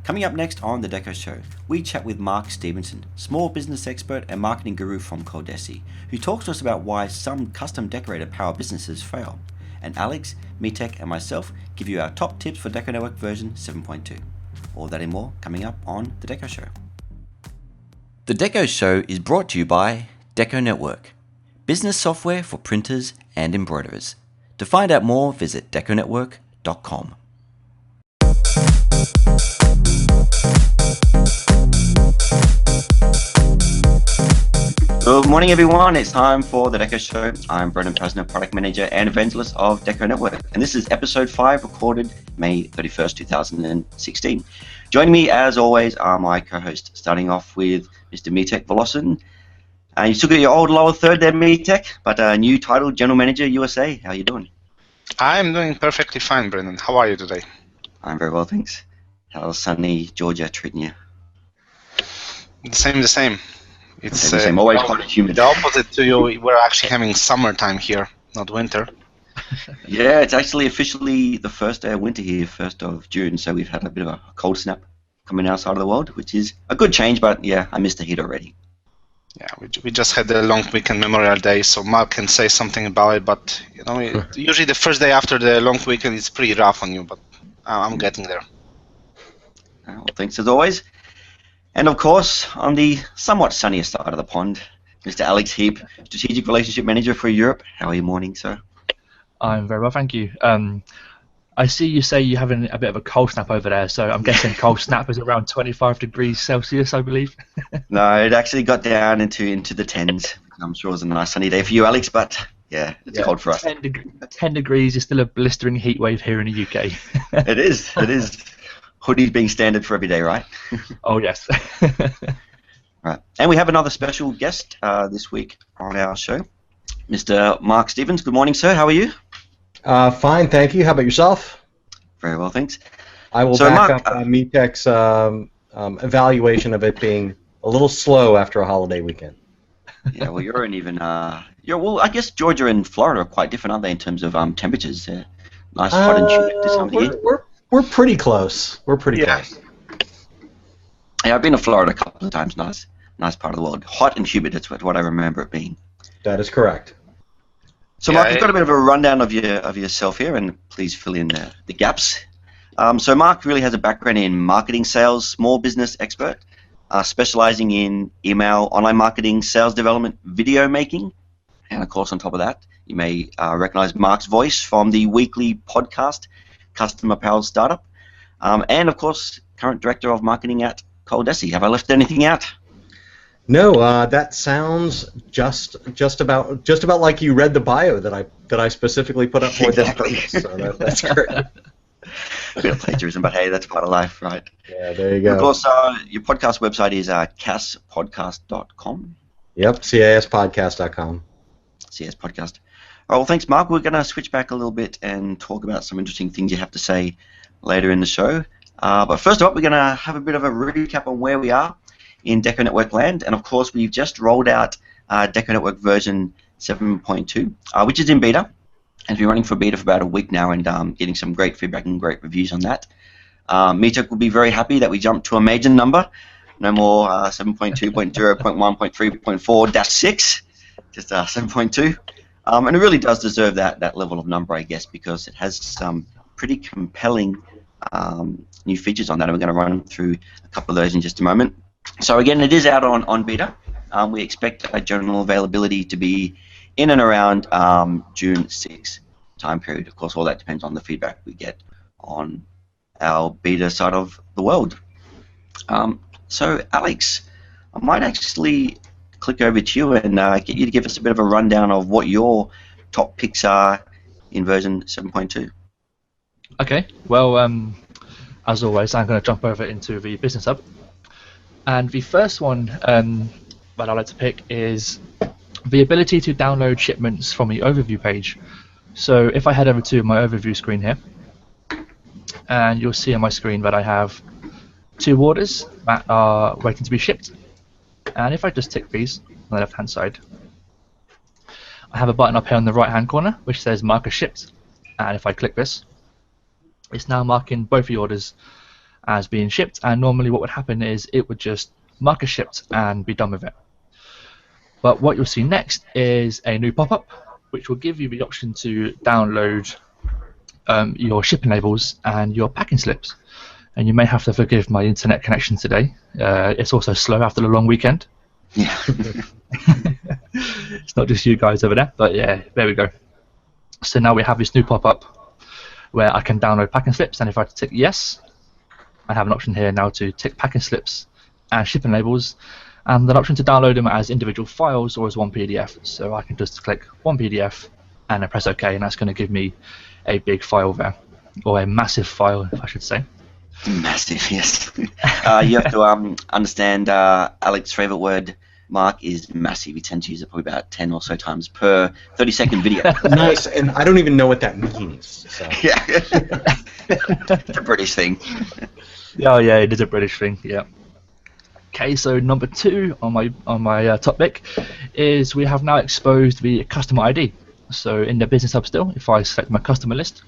Coming up next on The Deco Show, we chat with Mark Stephenson, small business expert and marketing guru from ColDesi, who talks to us about why some custom decorated power businesses fail. And Alex, Mietek and myself give you our top tips for Deco Network version 7.2. All that and more coming up on The Deco Show. The Deco Show is brought to you by Deco Network, business software for printers and embroiderers. To find out more, visit DecoNetwork.com. Good morning, everyone. It's time for The Deco Show. I'm Brenden, President, Product Manager and Evangelist of Deco Network. And this is episode 5, recorded May 31st, 2016. Joining me, as always, are my co-hosts, starting off with Mr. Mietek Velocin. You still got your old lower third there, Mietek, but a new title, General Manager, USA. How are you doing? I'm doing perfectly fine, Brenden. How are you today? I'm very well, thanks. How's sunny Georgia treating you? The same. It's the same. Always quite humid. The opposite to you. We're actually having summertime here, not winter. Yeah, it's actually officially the first day of winter here, 1st of June, so we've had a bit of a cold snap coming our side of the world, which is a good change, but yeah, I missed the heat already. Yeah, we just had the long weekend Memorial Day, so Mark can say something about it, but you know, usually the first day after the long weekend is pretty rough on you, but I'm getting there. Well, thanks as always. And of course, on the somewhat sunnier side of the pond, Mr. Alex Heap, Strategic Relationship Manager for Europe. How are you morning, sir? I'm very well, thank you. I see you say you're having a bit of a cold snap over there, so I'm guessing cold snap is around 25 degrees Celsius, I believe. No, it actually got down into the 10s. I'm sure it was a nice sunny day for you, Alex, but yeah, it's cold for us. 10 degrees is still a blistering heat wave here in the UK. It is. Hoodies being standard for every day, right? Oh, yes. Right. And we have another special guest this week on our show, Mr. Mark Stevens. Good morning, sir. How are you? Fine, thank you. How about yourself? Very well, thanks. I will back up Mietek's evaluation of it being a little slow after a holiday weekend. Yeah, well, you're in even... well, I guess Georgia and Florida are quite different, aren't they, in terms of temperatures? Nice, hot and humid this time of year. We're pretty close. We're pretty close. Yeah, I've been to Florida a couple of times. Nice part of the world. Hot and humid. That's what I remember it being. That is correct. So, Mark, you've got a bit of a rundown of yourself here, and please fill in the gaps. So, Mark really has a background in marketing, sales, small business expert, specializing in email, online marketing, sales development, video making, and of course, on top of that, you may recognize Mark's voice from the weekly podcast, Custom Apparel Startup, and of course, current director of marketing at ColDesi. Have I left anything out? No, that sounds just about like you read the bio that I specifically put up for exactly. So that's great. A bit of plagiarism, but hey, that's part of life, right? Yeah, there you go. Of course, your podcast website is caspodcast.com. Yep, caspodcast.com. CS Podcast. All right, well, thanks, Mark. We're going to switch back a little bit and talk about some interesting things you have to say later in the show. But first of all, we're going to have a bit of a recap on where we are in Deco Network land. And of course, we've just rolled out Deco Network version 7.2, which is in beta. And it's been running for beta for about a week now and getting some great feedback and great reviews on that. Mietek will be very happy that we jumped to a major number. No more 7.2.0.1.3.4-6, just 7.2. And it really does deserve that level of number, I guess, because it has some pretty compelling new features on that, and we're going to run through a couple of those in just a moment. So again, it is out on beta. We expect a general availability to be in and around June 6 time period. Of course, all that depends on the feedback we get on our beta side of the world. So Alex, I might actually click over to you and get you to give us a bit of a rundown of what your top picks are in version 7.2. Okay, well, as always, I'm going to jump over into the Business Hub. And the first one that I like to pick is the ability to download shipments from the overview page. So if I head over to my overview screen here, and you'll see on my screen that I have 2 orders that are waiting to be shipped. And if I just tick these on the left hand side, I have a button up here on the right hand corner which says mark as shipped, and if I click this, it's now marking both the orders as being shipped, and normally what would happen is it would just mark as shipped and be done with it. But what you'll see next is a new pop-up which will give you the option to download your shipping labels and your packing slips. And you may have to forgive my internet connection today. It's also slow after the long weekend. Yeah. It's not just you guys over there, but yeah, there we go. So now we have this new pop-up where I can download packing slips, and if I tick yes, I have an option here now to tick packing slips and shipping labels, and an option to download them as individual files or as one PDF. So I can just click one PDF and then press OK, and that's going to give me a big file there, or a massive file, if I should say. Massive, yes. You have to understand Alex's favorite word, Mark, is massive. We tend to use it probably about 10 or so times per 30-second video. Nice, and I don't even know what that means. So. Yeah. It's a British thing. Oh yeah, it is a British thing, yeah. Okay, so number 2 on my topic is we have now exposed the customer ID. So in the Business Hub still, if I select my customer list,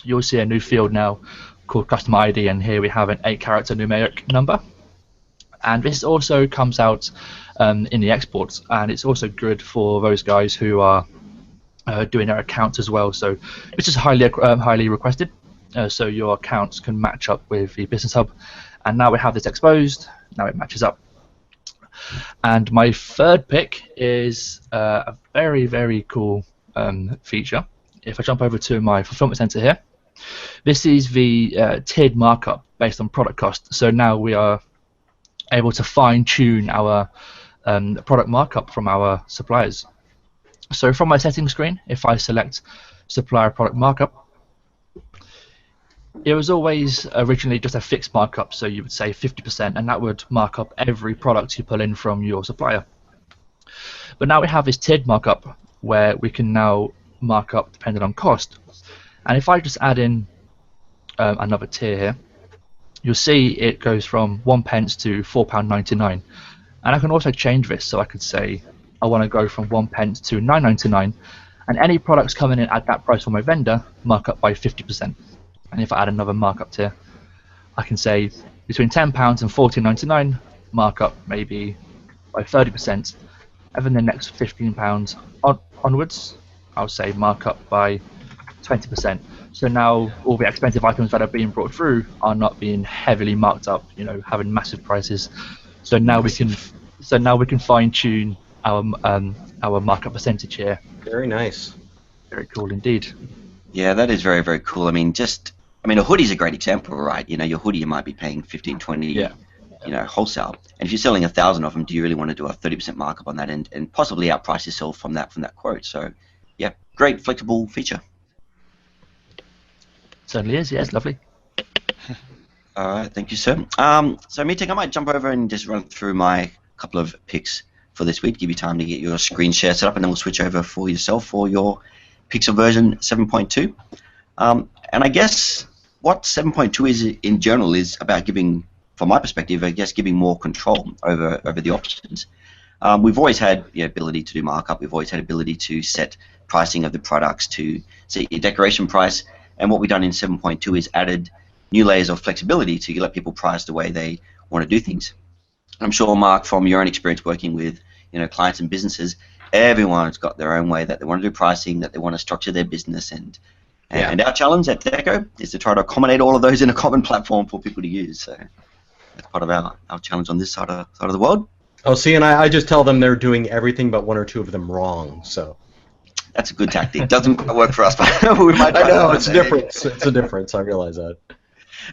you'll see a new field now called customer ID, and here we have an 8-character numeric number. And this also comes out in the exports, and it's also good for those guys who are doing their accounts as well. So this is highly requested, so your accounts can match up with the Business Hub. And now we have this exposed, now it matches up. And my third pick is a very, very cool feature. If I jump over to my fulfillment center here, this is the tiered markup based on product cost. So now we are able to fine-tune our product markup from our suppliers. So from my settings screen, if I select supplier product markup, it was always originally just a fixed markup, so you would say 50%, and that would mark up every product you pull in from your supplier. But now we have this tiered markup where we can now mark up depending on cost. And if I just add in another tier here, you'll see it goes from 1 pence to £4.99. And I can also change this, so I could say I want to go from 1 pence to £9.99, and any products coming in at that price from my vendor mark up by 50%. And if I add another markup tier, I can say between £10 and £14.99 markup maybe by 30%, and then the next £15 onwards, I'll say markup by 20%. So now all the expensive items that are being brought through are not being heavily marked up, you know, having massive prices. So now we can fine tune our markup percentage here. Very nice. Very cool indeed. Yeah, that is very, very cool. A hoodie's a great example, right? You know, your hoodie you might be paying 15, 20, yeah, you know, wholesale. And if you're selling 1,000 of them, do you really want to do a 30% markup on that and possibly outprice yourself from that quote? So, yeah, great flexible feature. Certainly is, yes, lovely. All right, thank you, sir. So, Mietek, I might jump over and just run through my couple of picks for this week, give you time to get your screen share set up, and then we'll switch over for yourself for your picks of version 7.2. And I guess what 7.2 is in general is about giving, from my perspective, I guess giving more control over the options. We've always had the ability to do markup. We've always had ability to set pricing of the products, to set your decoration price. And what we've done in 7.2 is added new layers of flexibility to let people price the way they want to do things. I'm sure, Mark, from your own experience working with clients and businesses, everyone's got their own way that they want to do pricing, that they want to structure their business, and our challenge at Deco is to try to accommodate all of those in a common platform for people to use. So that's part of our challenge on this side of the world. Oh, see, and I just tell them they're doing everything but 1 or 2 of them wrong. So that's a good tactic. Doesn't work for us, but we might. I know it's a difference. It's a difference. I realize that.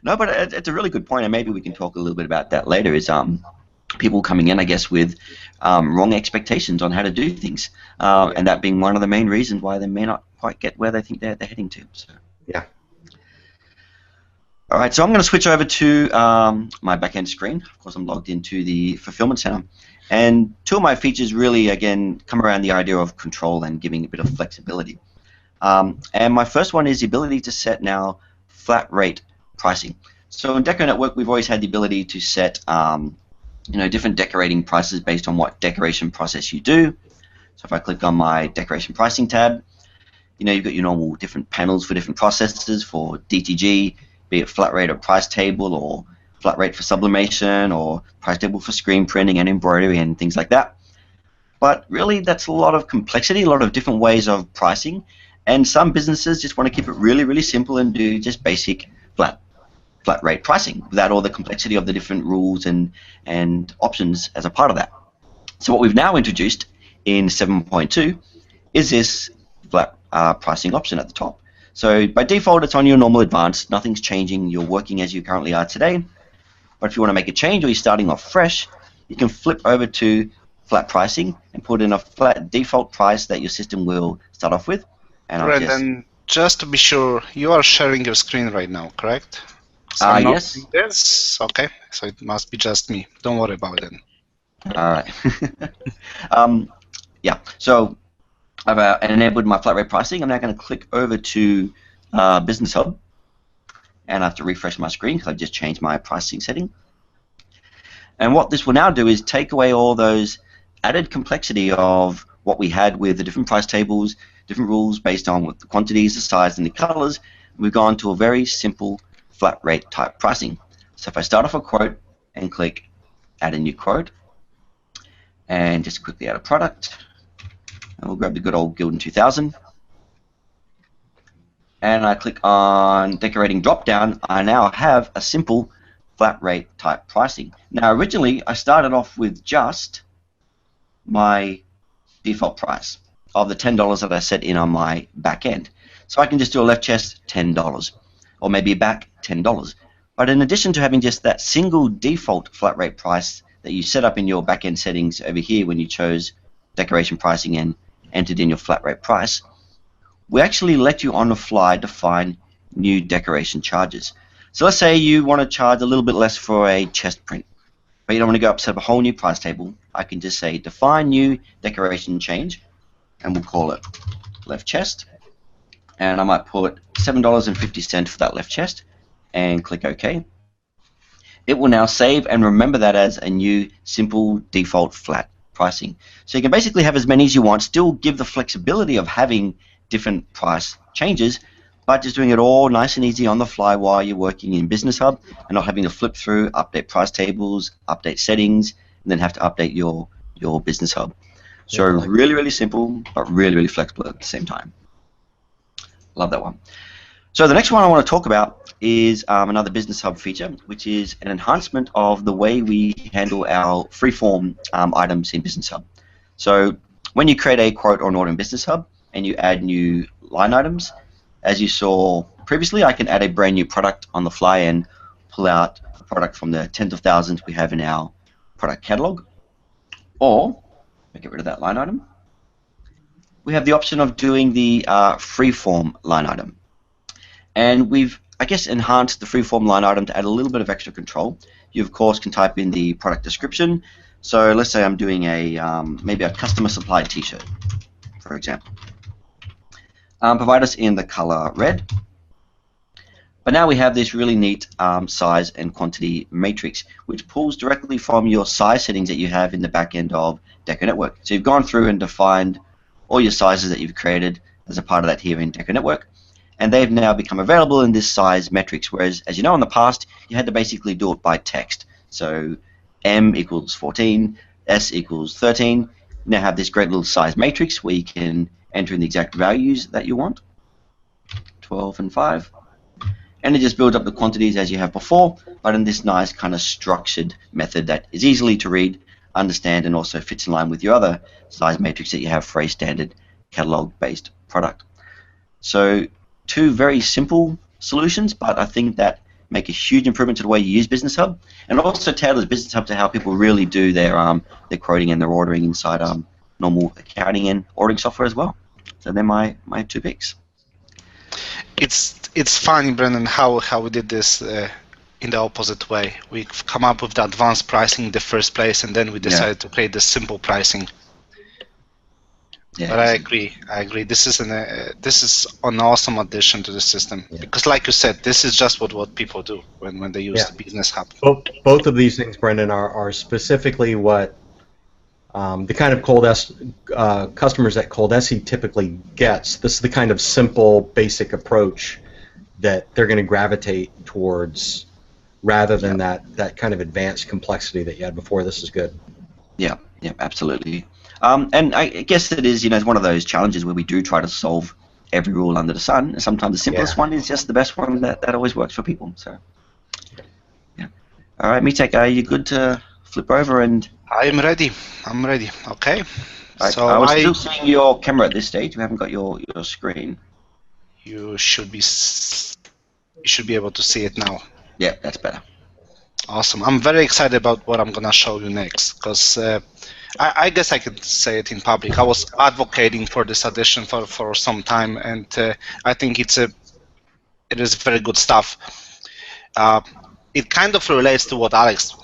No, but it's a really good point, and maybe we can talk a little bit about that later. Is people coming in, I guess, with wrong expectations on how to do things, and that being one of the main reasons why they may not quite get where they think they're heading to. So. Yeah. All right, so I'm going to switch over to my back-end screen. Of course, I'm logged into the fulfillment center. And 2 of my features really, again, come around the idea of control and giving a bit of flexibility. And my first one is the ability to set now flat rate pricing. So in Deco Network, we've always had the ability to set different decorating prices based on what decoration process you do. So if I click on my decoration pricing tab, you've got your normal different panels for different processes for DTG, be it flat rate or price table, or flat rate for sublimation, or price table for screen printing and embroidery and things like that. But really, that's a lot of complexity, a lot of different ways of pricing, and some businesses just want to keep it really, really simple and do just basic flat rate pricing without all the complexity of the different rules and options as a part of that. So what we've now introduced in 7.2 is this flat pricing option at the top. So by default, it's on your normal advanced. Nothing's changing. You're working as you currently are today. But if you want to make a change or you're starting off fresh, you can flip over to flat pricing and put in a flat default price that your system will start off with. And Brenden, just to be sure, you are sharing your screen right now, correct? So I'm not yes. seeing this. Okay, so it must be just me. Don't worry about it. All right. Yeah, so I've enabled my flat rate pricing. I'm now going to click over to Business Hub, and I have to refresh my screen because I've just changed my pricing setting. And what this will now do is take away all those added complexity of what we had with the different price tables, different rules based on what the quantities, the size, and the colors. We've gone to a very simple flat rate type pricing. So if I start off a quote and click Add a New Quote, and just quickly add a product, and we'll grab the good old Gildan 2000, and I click on Decorating drop-down, I now have a simple flat rate type pricing. Now originally I started off with just my default price of the $10 that I set in on my back end. So I can just do a left chest $10, or maybe a back $10. But in addition to having just that single default flat rate price that you set up in your back end settings over here when you chose decoration pricing and entered in your flat rate price, we actually let you on the fly define new decoration charges. So let's say you want to charge a little bit less for a chest print, but you don't want to go up set up a whole new price table. I can just say define new decoration change, and we'll call it left chest, and I might put $7.50 for that left chest and click OK. It will now save and remember that as a new simple default flat pricing. So you can basically have as many as you want, still give the flexibility of having different price changes, but just doing it all nice and easy on the fly while you're working in Business Hub and not having to flip through, update price tables, update settings, and then have to update your Business Hub. So really, really simple, but really, really flexible at the same time. Love that one. So the next one I want to talk about is another Business Hub feature, which is an enhancement of the way we handle our freeform items in Business Hub. So when you create a quote or an order in Business Hub and you add new line items, as you saw previously, I can add a brand new product on the fly and pull out a product from the tens of thousands we have in our product catalog. Or, get rid of that line item, we have the option of doing the freeform line item. And we've, I guess, enhanced the freeform line item to add a little bit of extra control. You, of course, can type in the product description. So let's say I'm doing a maybe a customer supplied t-shirt, for example. Provide us in the color red. But now we have this really neat size and quantity matrix, which pulls directly from your size settings that you have in the back end of DecoNetwork. So you've gone through and defined all your sizes that you've created as a part of that here in DecoNetwork, and they've now become available in this size metrics, whereas, as you know, in the past, you had to basically do it by text. So M equals 14, S equals 13. You now have this great little size matrix where you can enter in the exact values that you want, 12 and 5. And it just builds up the quantities as you have before, but in this nice kind of structured method that is easily to read, understand, and also fits in line with your other size matrix that you have for a standard catalog-based product. So two very simple solutions, but I think that make a huge improvement to the way you use Business Hub, and also tailors Business Hub to how people really do their quoting and their ordering inside normal accounting and ordering software as well. So they're my two picks. It's funny, Brenden, how we did this in the opposite way. We've come up with the advanced pricing in the first place, and then we decided to create the simple pricing. Yeah, but I agree. This is an awesome addition to the system, because, like you said, this is just what people do when they use the Business Hub. Both of these things, Brenden, are specifically what the kind of customers that ColDesi typically gets. This is the kind of simple, basic approach that they're going to gravitate towards rather than that kind of advanced complexity that you had before. This is good. Yeah, absolutely. And I guess it is, it's one of those challenges where we do try to solve every rule under the sun. And sometimes the simplest one is just the best one that always works for people. So, yeah. All right, Mietek, are you good to flip over and? I'm ready. Okay. Right. So I was still seeing your camera at this stage. We haven't got your screen. You should be able to see it now. Yeah, that's better. Awesome. I'm very excited about what I'm gonna show you next, because I guess I could say it in public. I was advocating for this addition for some time, and I think it is very good stuff. It kind of relates to what Alex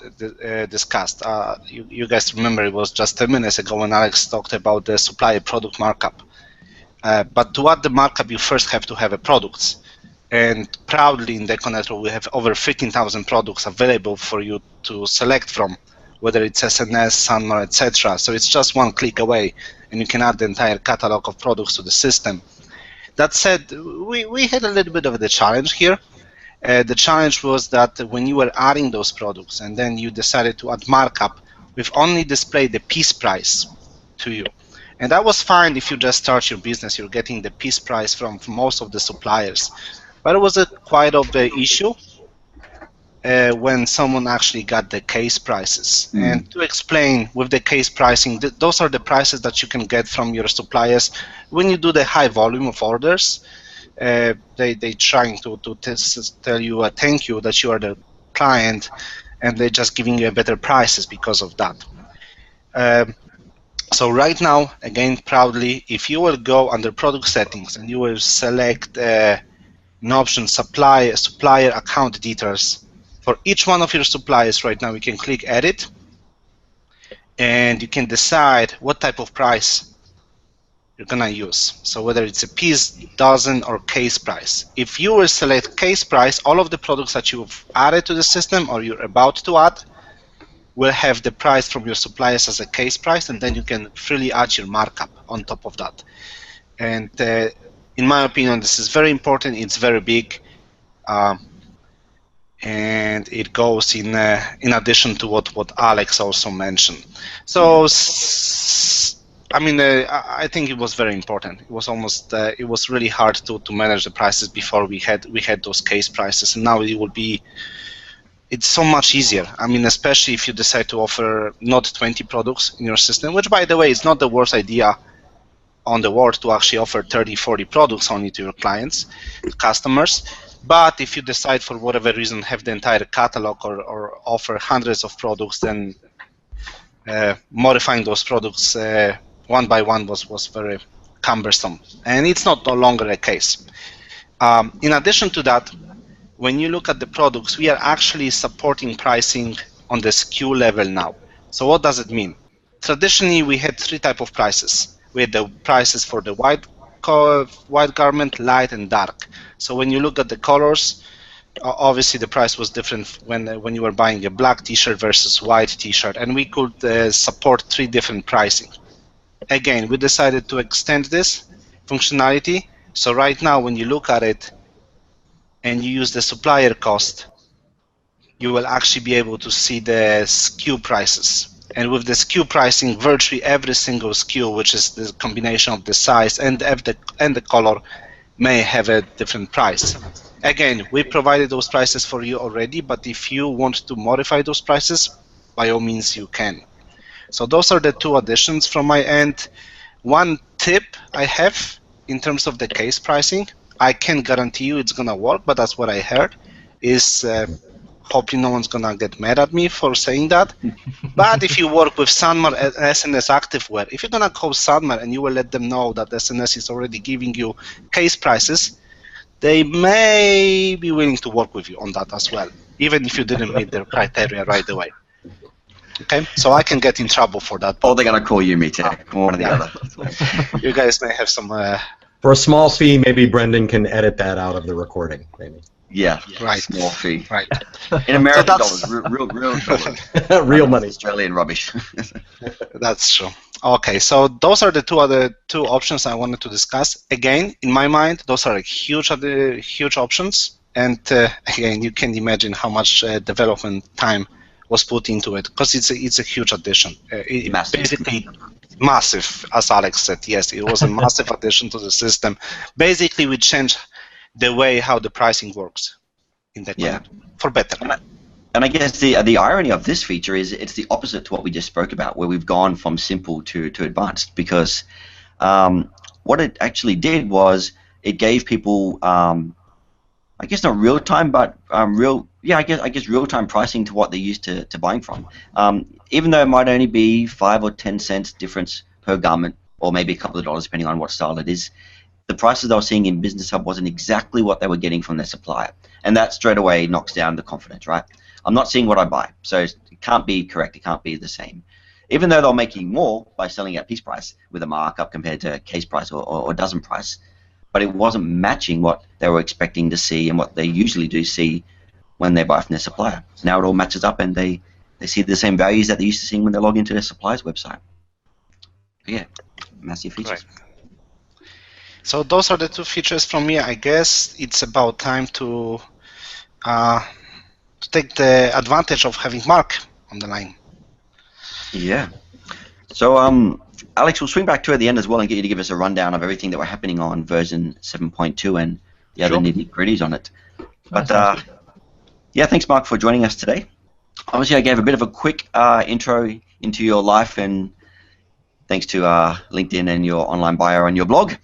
discussed. You guys remember it was just 10 minutes ago when Alex talked about the supplier product markup. But to add the markup, you first have to have a product. And proudly in DecoNetwork, we have over 15,000 products available for you to select from, whether it's SNS, Sunmer, etc. So it's just one click away, and you can add the entire catalog of products to the system. That said, we had a little bit of the challenge here. The challenge was that when you were adding those products and then you decided to add markup, we've only displayed the piece price to you. And that was fine if you just start your business, you're getting the piece price from most of the suppliers. But it was quite of the issue when someone actually got the case prices. And to explain, with the case pricing, those are the prices that you can get from your suppliers when you do the high volume of orders. They trying to tell you a thank you that you are the client, and they're just giving you better prices because of that. So right now, again, proudly, if you will go under product settings and you will select an option supplier account details for each one of your suppliers, right now you can click edit, and you can decide what type of price you're gonna use. So whether it's a piece, dozen, or case price. If you will select case price, all of the products that you've added to the system or you're about to add will have the price from your suppliers as a case price, and then you can freely add your markup on top of that. And in my opinion, this is very important. It's very big, and it goes in addition to what Alex also mentioned. So I mean, I think it was very important. It was almost it was really hard to manage the prices before we had those case prices, and now it will be. It's so much easier. I mean, especially if you decide to offer not 20 products in your system, which, by the way, is not the worst idea on the world to actually offer 30, 40 products only to your clients, customers. But if you decide for whatever reason have the entire catalog or offer hundreds of products, then modifying those products one by one was very cumbersome. And it's no longer a case. In addition to that, when you look at the products, we are actually supporting pricing on the SKU level now. So what does it mean? Traditionally, we had three types of prices. We had the prices for the white garment, light, and dark. So when you look at the colors, obviously the price was different when you were buying a black t-shirt versus white t-shirt, and we could support three different pricing. Again, we decided to extend this functionality. So right now, when you look at it, and you use the supplier cost, you will actually be able to see the SKU prices. And with the SKU pricing, virtually every single SKU, which is the combination of the size and the color, may have a different price. Again, we provided those prices for you already, but if you want to modify those prices, by all means you can. So those are the two additions from my end. One tip I have in terms of the case pricing, I can't guarantee you it's gonna work, but that's what I heard, is hopefully no one's gonna get mad at me for saying that. But if you work with Sunmer and SNS Activewear, if you're gonna call Sunmer and you will let them know that SNS is already giving you case prices, they may be willing to work with you on that as well, even if you didn't meet their criteria right away. Okay, so I can get in trouble for that. Or they're gonna call you, Mietek, one or the other. You guys may have some... For a small fee, maybe Brenden can edit that out of the recording, maybe. Yeah, Right. Small fee. Right. In American that's- dollars, real dollars. Real money. Australian rubbish. That's true. Okay, so those are the two options I wanted to discuss. Again, in my mind, those are huge options, and again, you can imagine how much development time was put into it, because it's a huge addition. Massive. Basically, massive, as Alex said. Yes, it was a massive addition to the system. Basically, we changed the way how the pricing works in Deco Network, for better. And I guess the irony of this feature is it's the opposite to what we just spoke about, where we've gone from simple to advanced, because what it actually did was it gave people, I guess not real time, but I guess real time pricing to what they're used to buying from. Even though it might only be 5 or 10 cents difference per garment, or maybe a couple of dollars depending on what style it is, the prices they were seeing in Business Hub wasn't exactly what they were getting from their supplier, and that straight away knocks down the confidence, right? I'm not seeing what I buy, so it can't be correct, it can't be the same. Even though they're making more by selling at piece price with a markup compared to case price or dozen price, but it wasn't matching what they were expecting to see and what they usually do see when they buy from their supplier. Now it all matches up, and they see the same values that they used to see when they log into their supplier's website. Yeah, massive features. Right. So those are the two features from me. I guess it's about time to take the advantage of having Mark on the line. Yeah. So, Alex, we'll swing back to at the end as well and get you to give us a rundown of everything that were happening on version 7.2 and the other nitty-gritties on it. But, yeah, thanks, Mark, for joining us today. Obviously, I gave a bit of a quick intro into your life, and thanks to LinkedIn and your online bio on your blog.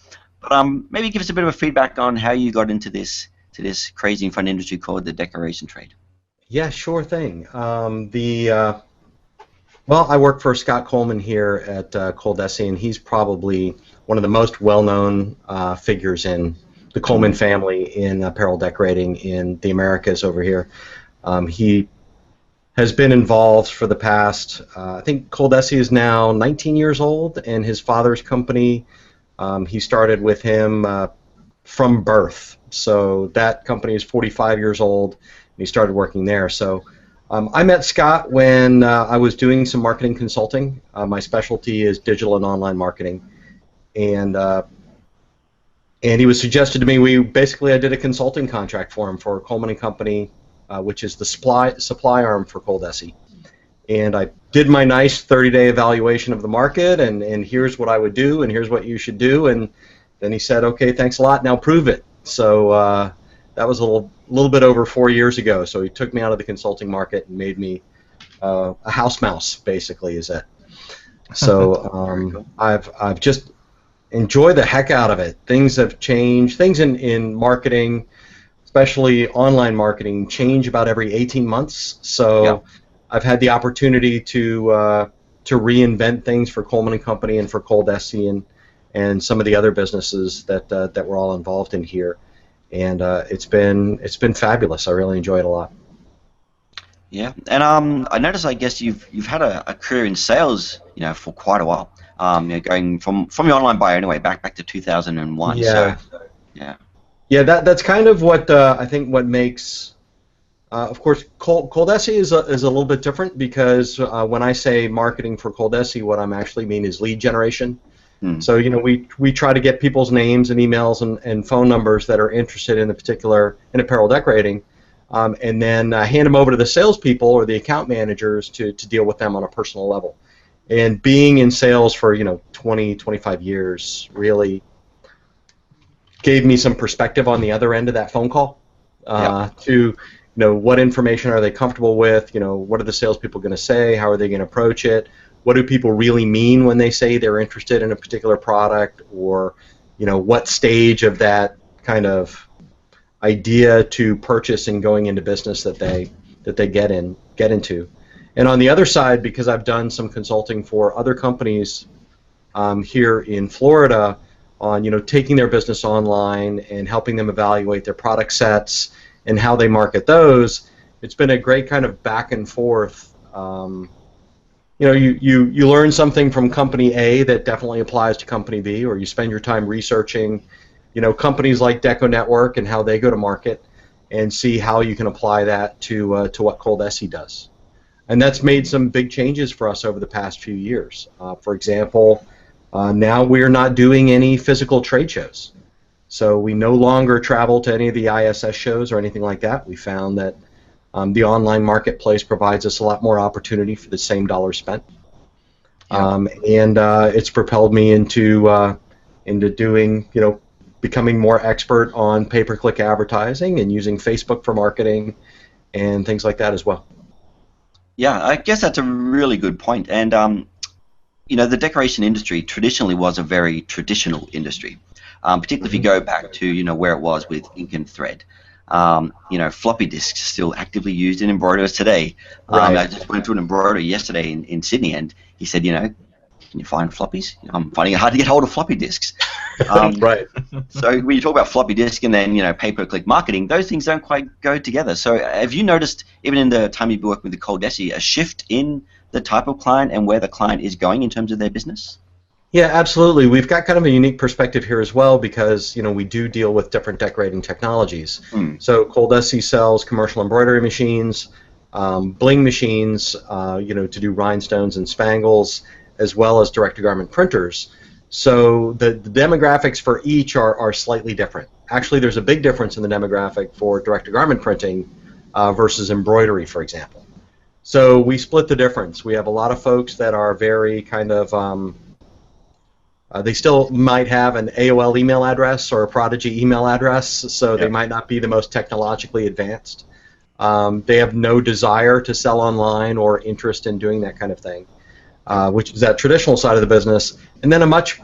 But maybe give us a bit of a feedback on how you got into this crazy and fun industry called the decoration trade. Yeah, sure thing. Well, I work for Scott Coleman here at ColDesi, and he's probably one of the most well-known figures in the Coleman family in apparel decorating in the Americas over here. He has been involved for the past, I think ColDesi is now 19 years old, and his father's company, he started with him from birth. So that company is 45 years old, and he started working there. So I met Scott when I was doing some marketing consulting. My specialty is digital and online marketing, and he was suggested to me. I did a consulting contract for him for Coleman & Company, which is the supply arm for ColDesi. And I did my nice 30-day evaluation of the market, and here's what I would do, and here's what you should do. And then he said, okay, thanks a lot, now prove it. So that was a little bit over 4 years ago. So he took me out of the consulting market and made me a house mouse, basically, is it. So I've just enjoyed the heck out of it. Things have changed. Things in marketing, especially online marketing, change about every 18 months. So yeah. I've had the opportunity to reinvent things for Coleman & Company and for ColDesi and some of the other businesses that we're all involved in here, and it's been fabulous. I really enjoy it a lot. Yeah, and I noticed, I guess you've had a career in sales, for quite a while. Going from your online bio anyway, back to 2001. Yeah. So, yeah. Yeah, that's kind of what I think what makes. Of course, ColDesi is a little bit different because when I say marketing for ColDesi, what I'm actually mean is lead generation. So we try to get people's names and emails and phone numbers that are interested in in apparel decorating, and then hand them over to the salespeople or the account managers to deal with them on a personal level. And being in sales for 20-25 years really gave me some perspective on the other end of that phone call. To what information are they comfortable with? What are the salespeople going to say? How are they going to approach it? What do people really mean when they say they're interested in a particular product? Or, what stage of that kind of idea to purchase and going into business that they get into? And on the other side, because I've done some consulting for other companies here in Florida on taking their business online and helping them evaluate their product sets and how they market those, it's been a great kind of back and forth. You learn something from company A that definitely applies to company B, or you spend your time researching, companies like Deco Network and how they go to market, and see how you can apply that to what ColDesi does. And that's made some big changes for us over the past few years. For example, now we're not doing any physical trade shows. So we no longer travel to any of the ISS shows or anything like that. We found that the online marketplace provides us a lot more opportunity for the same dollar spent. And it's propelled me into doing, becoming more expert on pay-per-click advertising and using Facebook for marketing and things like that as well. Yeah, I guess that's a really good point. And the decoration industry traditionally was a very traditional industry, particularly if you go back to where it was with ink and thread. Floppy disks still actively used in embroiderers today. Right. I just went to an embroiderer yesterday in Sydney, and he said, can you find floppies? I'm finding it hard to get hold of floppy disks. Right. So when you talk about floppy disk and then pay-per-click marketing, those things don't quite go together. So have you noticed, even in the time you've been working with the ColDesi, a shift in the type of client and where the client is going in terms of their business? Yeah, absolutely. We've got kind of a unique perspective here as well because we do deal with different decorating technologies. So ColDesi sells commercial embroidery machines, bling machines, to do rhinestones and spangles, as well as direct-to-garment printers. So the demographics for each are slightly different. Actually, there's a big difference in the demographic for direct-to-garment printing versus embroidery, for example. So we split the difference. We have a lot of folks that are very kind of they still might have an AOL email address or a Prodigy email address, so they might not be the most technologically advanced. They have no desire to sell online or interest in doing that kind of thing, which is that traditional side of the business. And then a much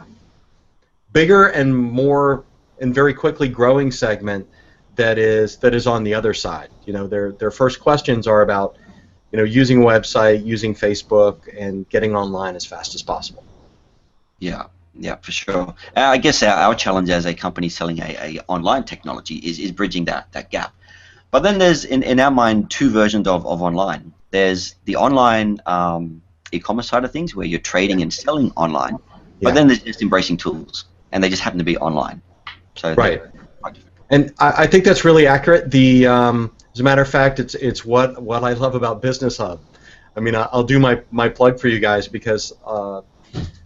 bigger and more and very quickly growing segment that is on the other side. Their first questions are about using a website, using Facebook, and getting online as fast as possible. Yeah, for sure. I guess our challenge as a company selling a online technology is bridging that gap. But then there's, in our mind, two versions of online. There's the online e-commerce side of things where you're trading and selling online, but then there's just embracing tools, and they just happen to be online. So right. And I think that's really accurate. As a matter of fact, it's what I love about Business Hub. I mean, I'll do my plug for you guys because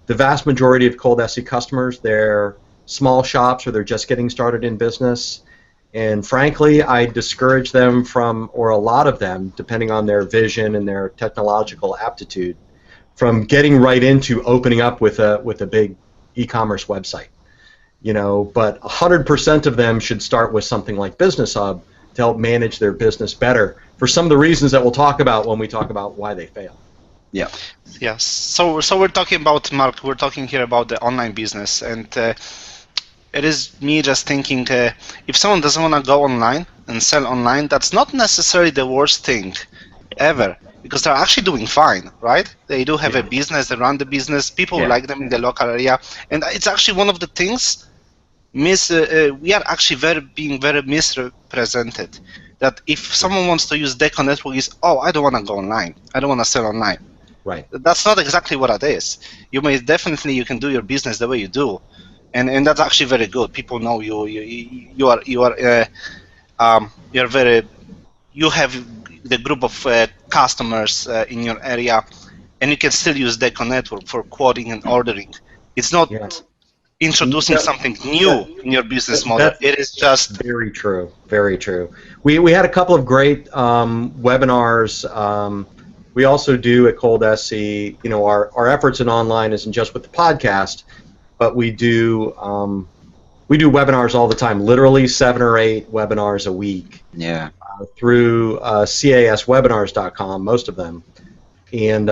the vast majority of ColDesi customers, they're small shops or they're just getting started in business. And frankly, I discourage them from, or a lot of them, depending on their vision and their technological aptitude, from getting right into opening up with a big e-commerce website. But 100% of them should start with something like Business Hub to help manage their business better for some of the reasons that we'll talk about when we talk about why they fail. Yeah. Yes. So we're talking about, Mark, we're talking here about the online business, and it is me just thinking if someone doesn't want to go online and sell online, that's not necessarily the worst thing ever, because they're actually doing fine, right? They do have a business, they run the business, people like them in the local area, and it's actually one of the things we are actually being very misrepresented. That if someone wants to use Deco Network, I don't want to go online, I don't want to sell online. Right. That's not exactly what it is. You can do your business the way you do, and that's actually very good. People know you have the group of customers in your area, and you can still use Deco Network for quoting and ordering. It's not introducing something new in your business model. It is just very true. Very true. We had a couple of great webinars. We also do at ColDesi, our efforts in online isn't just with the podcast, but we do webinars all the time, literally 7 or 8 webinars a week. Yeah. Through caswebinars.com, most of them, and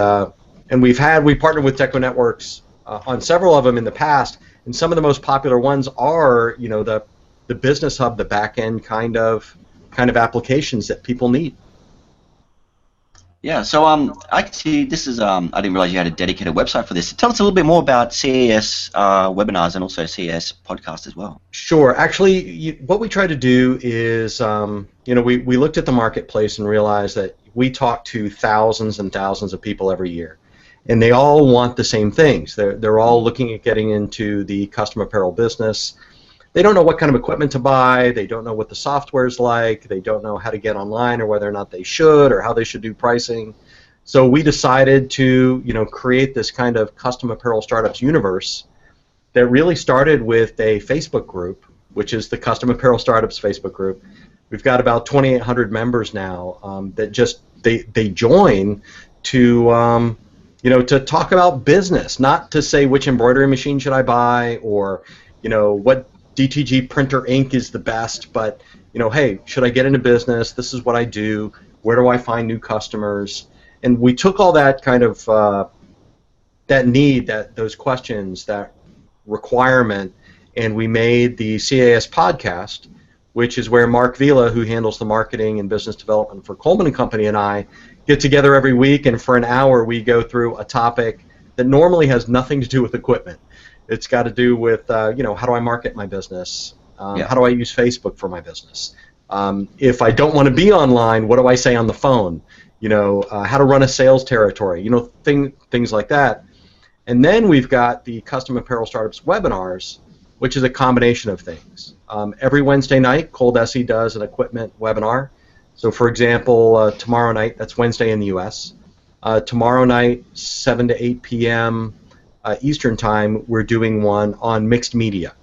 we partnered with Deco Networks on several of them in the past, and some of the most popular ones are the Business Hub, the back end kind of applications that people need. Yeah, so actually, this is I didn't realize you had a dedicated website for this. Tell us a little bit more about CES webinars and also CES podcast as well. Sure. Actually, what we try to do is, we looked at the marketplace and realized that we talk to thousands and thousands of people every year, and they all want the same things. They're all looking at getting into the custom apparel business, they don't know what kind of equipment to buy, they don't know what the software's like, they don't know how to get online or whether or not they should or how they should do pricing. So we decided to, create this kind of custom apparel startups universe that really started with a Facebook group, which is the Custom Apparel Startups Facebook group. We've got about 2,800 members now that just they join to to talk about business, not to say which embroidery machine should I buy or what DTG printer ink is the best, but hey, should I get into business? This is what I do. Where do I find new customers? And we took all that kind of that need, those questions, that requirement, and we made the CAS podcast, which is where Mark Vila, who handles the marketing and business development for Coleman & Company, and I get together every week, and for an hour we go through a topic that normally has nothing to do with equipment. It's got to do with, how do I market my business? How do I use Facebook for my business? If I don't want to be online, what do I say on the phone? How to run a sales territory, things like that. And then we've got the Custom Apparel Startups webinars, which is a combination of things. Every Wednesday night, ColDesi does an equipment webinar. So, for example, tomorrow night, that's Wednesday in the U.S., tomorrow night, 7 to 8 p.m. Eastern Time, we're doing one on mixed media.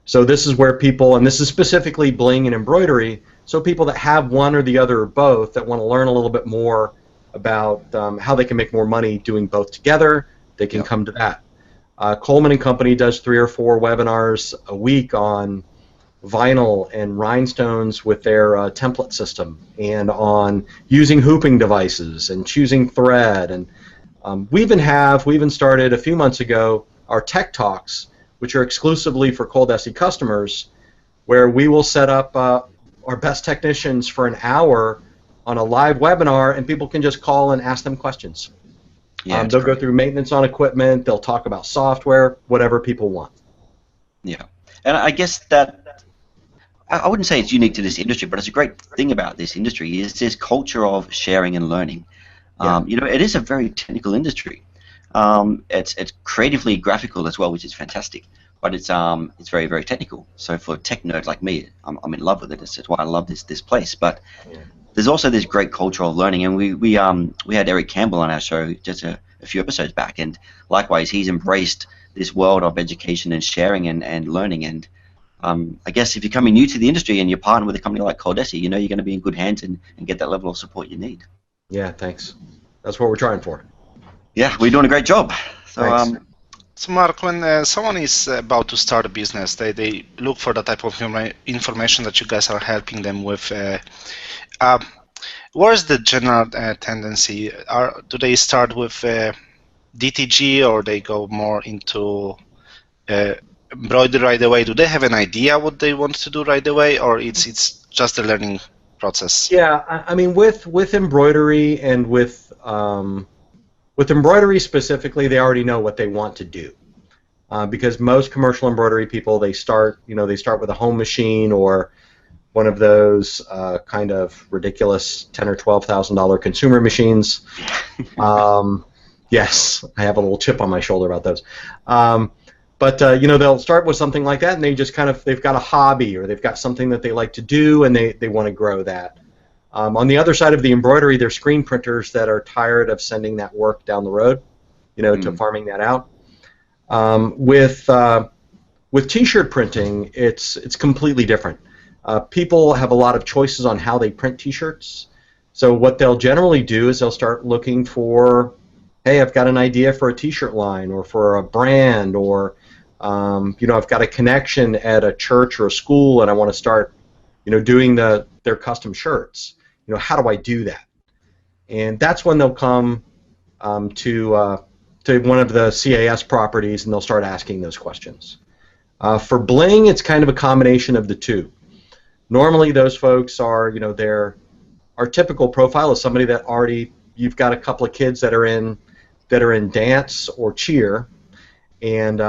So this is where people, and this is specifically bling and embroidery, so people that have one or the other or both that want to learn a little bit more about how they can make more money doing both together, they can come to that. Coleman & Company does 3 or 4 webinars a week on vinyl and rhinestones with their template system, and on using hooping devices and choosing thread. And we even started a few months ago our Tech Talks, which are exclusively for ColDesi customers, where we will set up our best technicians for an hour on a live webinar, and people can just call and ask them questions. They'll go through maintenance on equipment, they'll talk about software, whatever people want. Yeah, and I guess that, I wouldn't say it's unique to this industry, but it's a great thing about this industry is this culture of sharing and learning. It is a very technical industry. It's creatively graphical as well, which is fantastic, but it's very, very technical. So for tech nerds like me, I'm in love with it. It's why I love this place. But there's also this great culture of learning, and we had Eric Campbell on our show just a few episodes back, and likewise he's embraced this world of education and sharing and learning. And I guess if you're coming new to the industry and you're partnered with a company like ColDesi, you're going to be in good hands and get that level of support you need. Yeah, thanks. That's what we're trying for. Yeah, we're doing a great job. So, so Mark, when someone is about to start a business, they look for the type of information that you guys are helping them with. Where's the general tendency? Do they start with DTG, or they go more into embroidery right away? Do they have an idea what they want to do right away, or it's just a learning process? Yeah, I mean, with embroidery and with embroidery specifically, they already know what they want to do, because most commercial embroidery people, they start with a home machine or one of those kind of ridiculous $10,000 or $12,000 consumer machines. Yes, I have a little chip on my shoulder about those. But they'll start with something like that, and they just they've got a hobby, or they've got something that they like to do, and they want to grow that. On the other side of the embroidery, there's screen printers that are tired of sending that work down the road, to farming that out. With T-shirt printing, it's completely different. People have a lot of choices on how they print T-shirts. So what they'll generally do is they'll start looking for, hey, I've got an idea for a T-shirt line or for a brand, or I've got a connection at a church or a school, and I want to start, doing their custom shirts. How do I do that? And that's when they'll come to one of the CAS properties, and they'll start asking those questions. For bling, it's kind of a combination of the two. Normally, those folks are, our typical profile is somebody that you've got a couple of kids that are in dance or cheer, and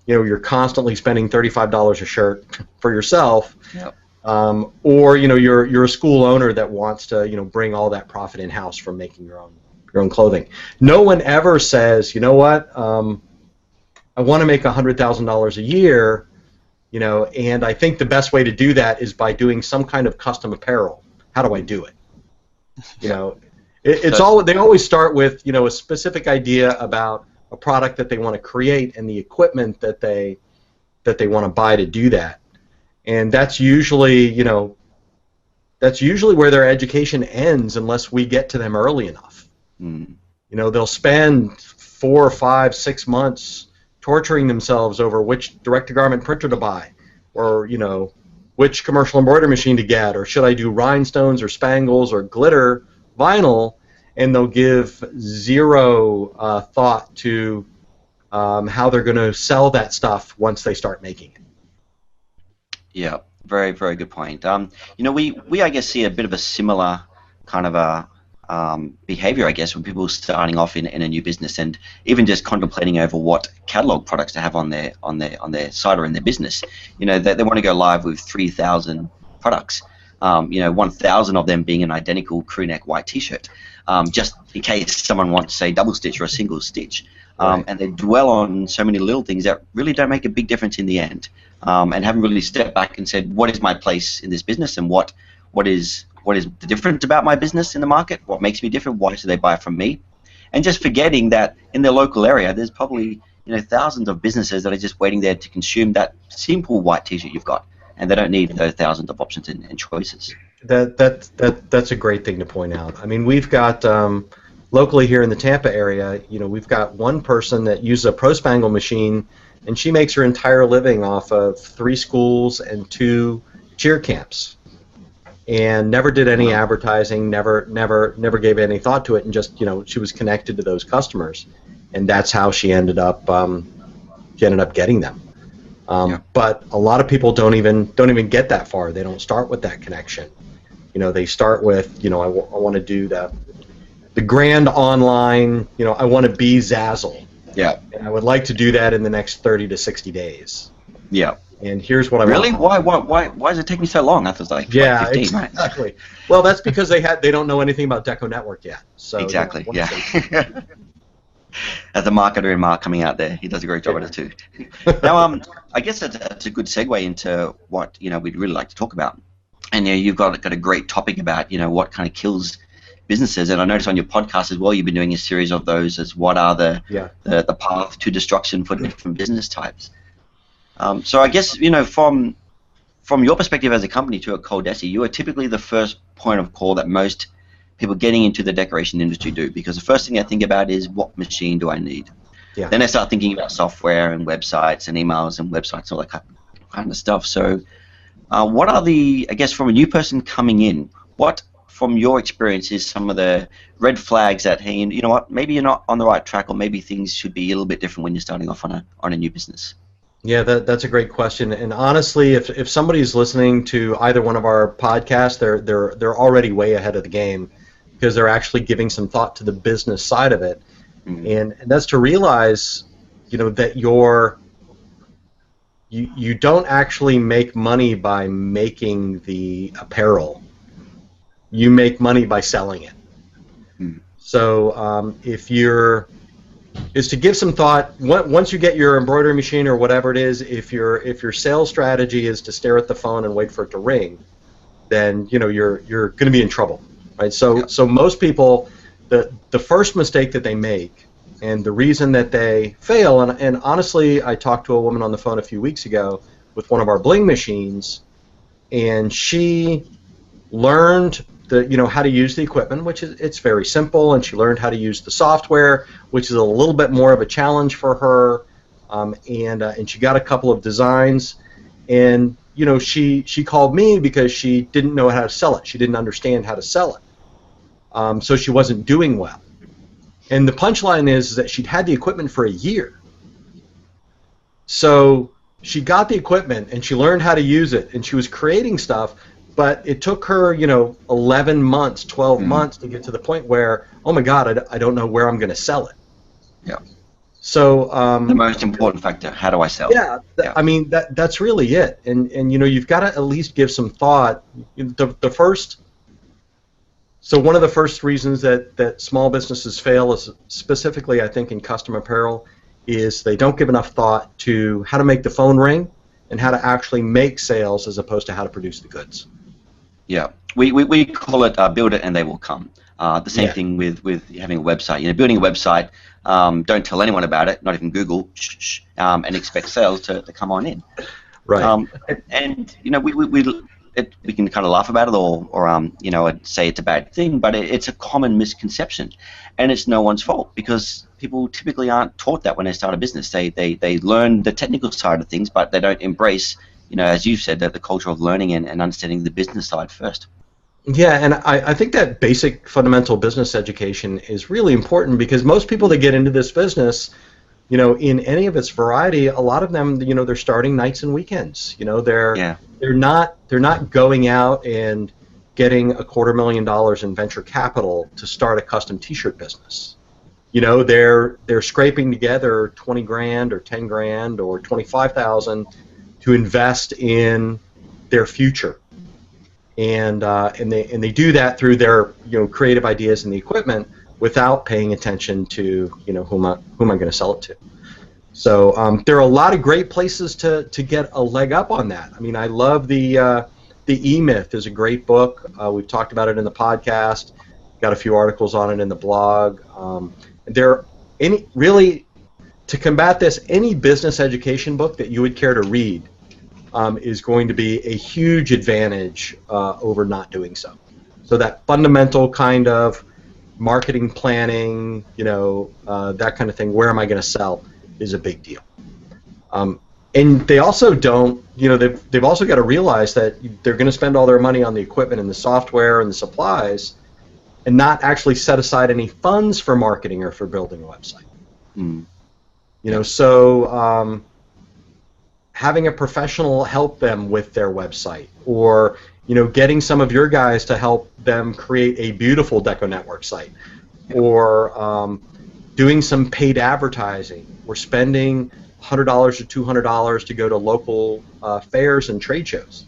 you're constantly spending $35 a shirt for yourself. Yep. Or you're a school owner that wants to bring all that profit in house from making your own clothing. No one ever says, I want to make $100,000 a year, And I think the best way to do that is by doing some kind of custom apparel. How do I do it? They always start with a specific idea about a product that they want to create and the equipment that they want to buy to do that. And that's usually where their education ends unless we get to them early enough. They'll spend 4, 5, 6 months torturing themselves over which direct-to-garment printer to buy, or which commercial embroidery machine to get, or should I do rhinestones or spangles or glitter vinyl, and they'll give zero thought to how they're going to sell that stuff once they start making it. Yeah, very, very good point. We I guess see a bit of a similar kind of a behavior, I guess, when people are starting off in a new business and even just contemplating over what catalog products to have on their site or in their business. They want to go live with 3,000 products. 1,000 of them being an identical crew neck white T-shirt, just in case someone wants, say, double stitch or a single stitch. Right. And they dwell on so many little things that really don't make a big difference in the end, and haven't really stepped back and said, what is my place in this business, and what is the difference about my business in the market? What makes me different? Why should they buy from me? And just forgetting that in their local area, there's probably thousands of businesses that are just waiting there to consume that simple white T-shirt you've got, and they don't need those thousands of options and choices. That's a great thing to point out. I mean, we've got locally here in the Tampa area, we've got one person that uses a Pro Spangle machine, and she makes her entire living off of 3 schools and 2 cheer camps. And never did any advertising, never gave any thought to it, and just she was connected to those customers, and that's how she ended up getting them. But a lot of people don't even get that far. They don't start with that connection. They start with I want to do the grand online. I want to be Zazzle. Yeah. And I would like to do that in the next 30 to 60 days. Yeah. And here's what I really? want. Why does it take me so long? I thought it was like 15, exactly. Right? Well, that's because they don't know anything about Deco Network yet. So exactly. Yeah. As a marketer and Mark coming out there, he does a great job at it too. Now, I guess that's a good segue into what we'd really like to talk about. And you've got a great topic about what kind of kills businesses. And I noticed on your podcast as well, you've been doing a series of those as what are the path to destruction for different business types. So I guess from your perspective as a company too at ColDesi, you are typically the first point of call that most people getting into the decoration industry do, because the first thing I think about is what machine do I need. Yeah. Then I start thinking about software and websites and emails and websites, all that kind of stuff. So what are I guess from a new person coming in, what from your experience is some of the red flags that, hey, you know what, maybe you're not on the right track, or maybe things should be a little bit different when you're starting off on a new business? Yeah, that's a great question. And honestly, if somebody's listening to either one of our podcasts, they're already way ahead of the game, because they're actually giving some thought to the business side of it. Mm-hmm. And that's to realize, that you don't actually make money by making the apparel. You make money by selling it. Mm-hmm. So is to give some thought. Once you get your embroidery machine or whatever it is, if your sales strategy is to stare at the phone and wait for it to ring, then you're going to be in trouble, right? So most people, the first mistake that they make, and the reason that they fail, and honestly, I talked to a woman on the phone a few weeks ago with one of our bling machines, and she learned how to use the equipment, which it's very simple, and she learned how to use the software, which is a little bit more of a challenge for her, and she got a couple of designs, and she called me because she didn't know how to sell it. She didn't understand how to sell it, so she wasn't doing well. And the punchline is that she'd had the equipment for a year. So she got the equipment and she learned how to use it, and she was creating stuff. But it took her, 11 months, 12 months to get to the point where, oh my God, I don't know where I'm going to sell it. Yeah. So the most important factor: how do I sell? Yeah. I mean that's really it. And you've got to at least give some thought. So one of the first reasons that small businesses fail is specifically, I think, in custom apparel, is they don't give enough thought to how to make the phone ring and how to actually make sales as opposed to how to produce the goods. Yeah, we call it build it and they will come. The same thing with having a website. Building a website, don't tell anyone about it, not even Google, and expect sales to come on in. Right. And we can kind of laugh about it or say it's a bad thing, but it's a common misconception, and it's no one's fault because people typically aren't taught that when they start a business. They learn the technical side of things, but they don't embrace, as you've said, that the culture of learning and understanding the business side first. Yeah, and I think that basic fundamental business education is really important because most people that get into this business, in any of its variety, a lot of them, they're starting nights and weekends. They're not going out and getting $250,000 in venture capital to start a custom T-shirt business. They're scraping together $20,000 or $10,000 or $25,000 to invest in their future. And they do that through their creative ideas and the equipment without paying attention to who am I going to sell it to. So there are a lot of great places to get a leg up on that. I mean, I love the E-Myth is a great book. We've talked about it in the podcast. Got a few articles on it in the blog. To combat this, any business education book that you would care to read is going to be a huge advantage over not doing so. So that fundamental kind of marketing planning, that kind of thing, where am I going to sell, is a big deal. And they also don't, they've also got to realize that they're going to spend all their money on the equipment and the software and the supplies and not actually set aside any funds for marketing or for building a website. So having a professional help them with their website, or getting some of your guys to help them create a beautiful Deco Network site, or doing some paid advertising, or spending $100 or $200 to go to local fairs and trade shows,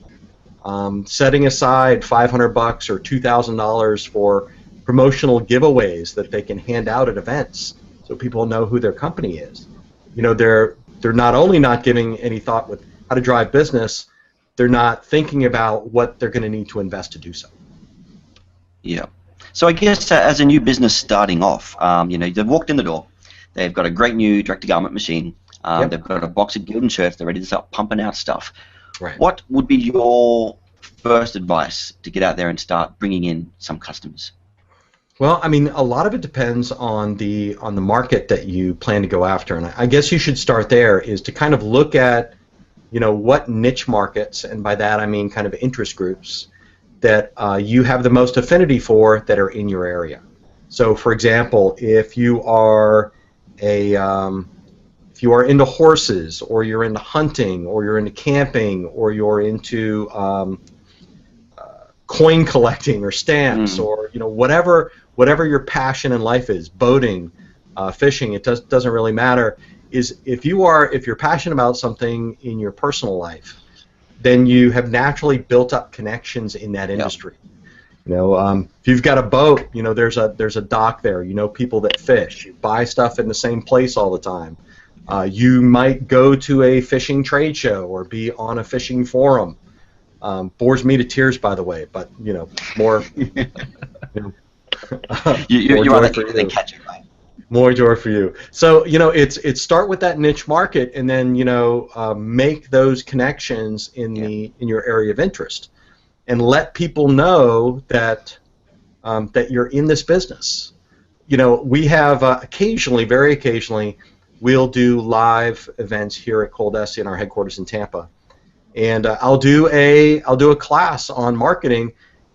setting aside $500 or $2,000 for promotional giveaways that they can hand out at events so people know who their company is. They're not only not giving any thought with how to drive business, they're not thinking about what they're going to need to invest to do so. Yeah. So I guess as a new business starting off, they've walked in the door, they've got a great new direct-to-garment machine, they've got a box of Gildan shirts, they're ready to start pumping out stuff. Right. What would be your first advice to get out there and start bringing in some customers? Well, I mean, a lot of it depends on the market that you plan to go after, and I guess you should start there, is to kind of look at, what niche markets, and by that I mean kind of interest groups, that you have the most affinity for that are in your area. So, for example, if you are into horses, or you're into hunting, or you're into camping, or you're into coin collecting or stamps, or whatever your passion in life is, boating, fishing, it doesn't really matter. Is if you're passionate about something in your personal life, then you have naturally built up connections in that industry. If you've got a boat, there's a dock there. People that fish. You buy stuff in the same place all the time. You might go to a fishing trade show or be on a fishing forum. Bores me to tears, by the way, but more. You're on the catch it, right? More joy for you. So it's start with that niche market, and then make those connections in your area of interest, and let people know that that you're in this business. We have very occasionally, we'll do live events here at ColDesi in our headquarters in Tampa, and I'll do a class on marketing.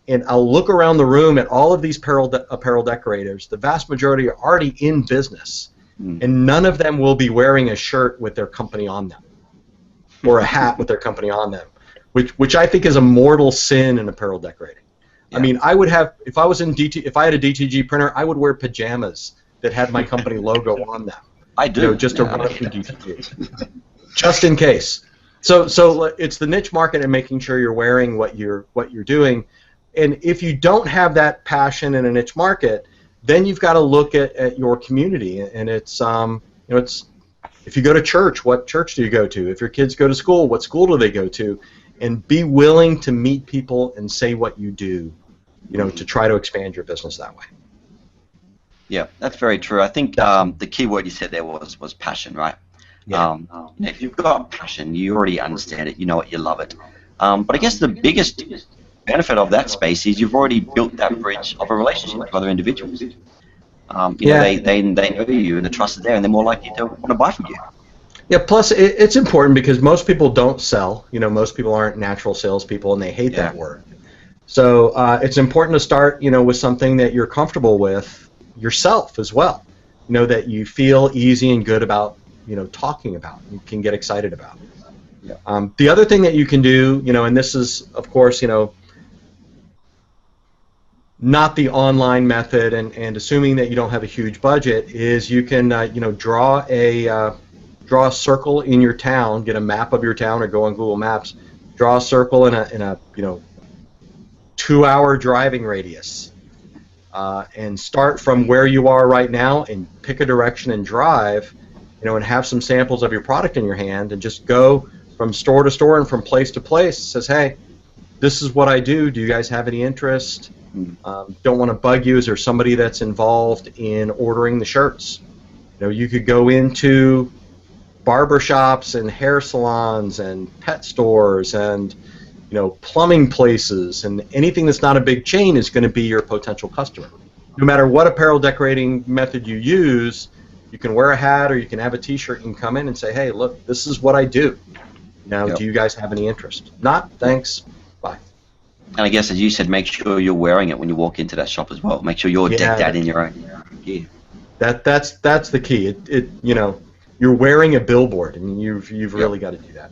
And I'll look around the room at all of these apparel decorators. The vast majority are already in business, and none of them will be wearing a shirt with their company on them, or a hat with their company on them, which I think is a mortal sin in apparel decorating. Yeah. I mean, I would have, if I had a DTG printer, I would wear pajamas that had my company logo on them. I do. Just to run through DTG, just in case. So it's the niche market and making sure you're wearing what you're doing. And if you don't have that passion in a niche market, then you've got to look at your community, and it's if If you go to church, what church do you go to? If your kids go to school, what school do they go to? And be willing to meet people and say what you do, to try to expand your business that way. Yeah, that's very true. I think the key word you said there was passion, right? Yeah. If you've got passion, you already understand it, you know it, you love it. But I guess the biggest benefit of that space is you've already built that bridge of a relationship with other individuals. They know you and the trust is there, and they're more likely to want to buy from you. Yeah, plus it's important because most people don't sell. Most people aren't natural salespeople, and they hate that word. So it's important to start, with something that you're comfortable with yourself as well. That you feel easy and good about, talking about. You can get excited about. Yeah. The other thing that you can do, and this is, of course, not the online method, and assuming that you don't have a huge budget, is you can, draw a circle in your town, get a map of your town, or go on Google Maps, draw a circle in a 2-hour driving radius, and start from where you are right now and pick a direction and drive, and have some samples of your product in your hand, and just go from store to store and from place to place. It says, hey, this is what I do. Do you guys have any interest? Don't want to bug you. Is there somebody that's involved in ordering the shirts? You could go into barber shops and hair salons and pet stores and plumbing places, and anything that's not a big chain is going to be your potential customer. No matter what apparel decorating method you use, you can wear a hat or you can have a t-shirt and come in and say, hey, look, this is what I do. Now, do you guys have any interest? Not, thanks, bye. And I guess, as you said, make sure you're wearing it when you walk into that shop as well. Make sure you're decked out in your own gear. That's the key. You're wearing a billboard, and you've really got to do that.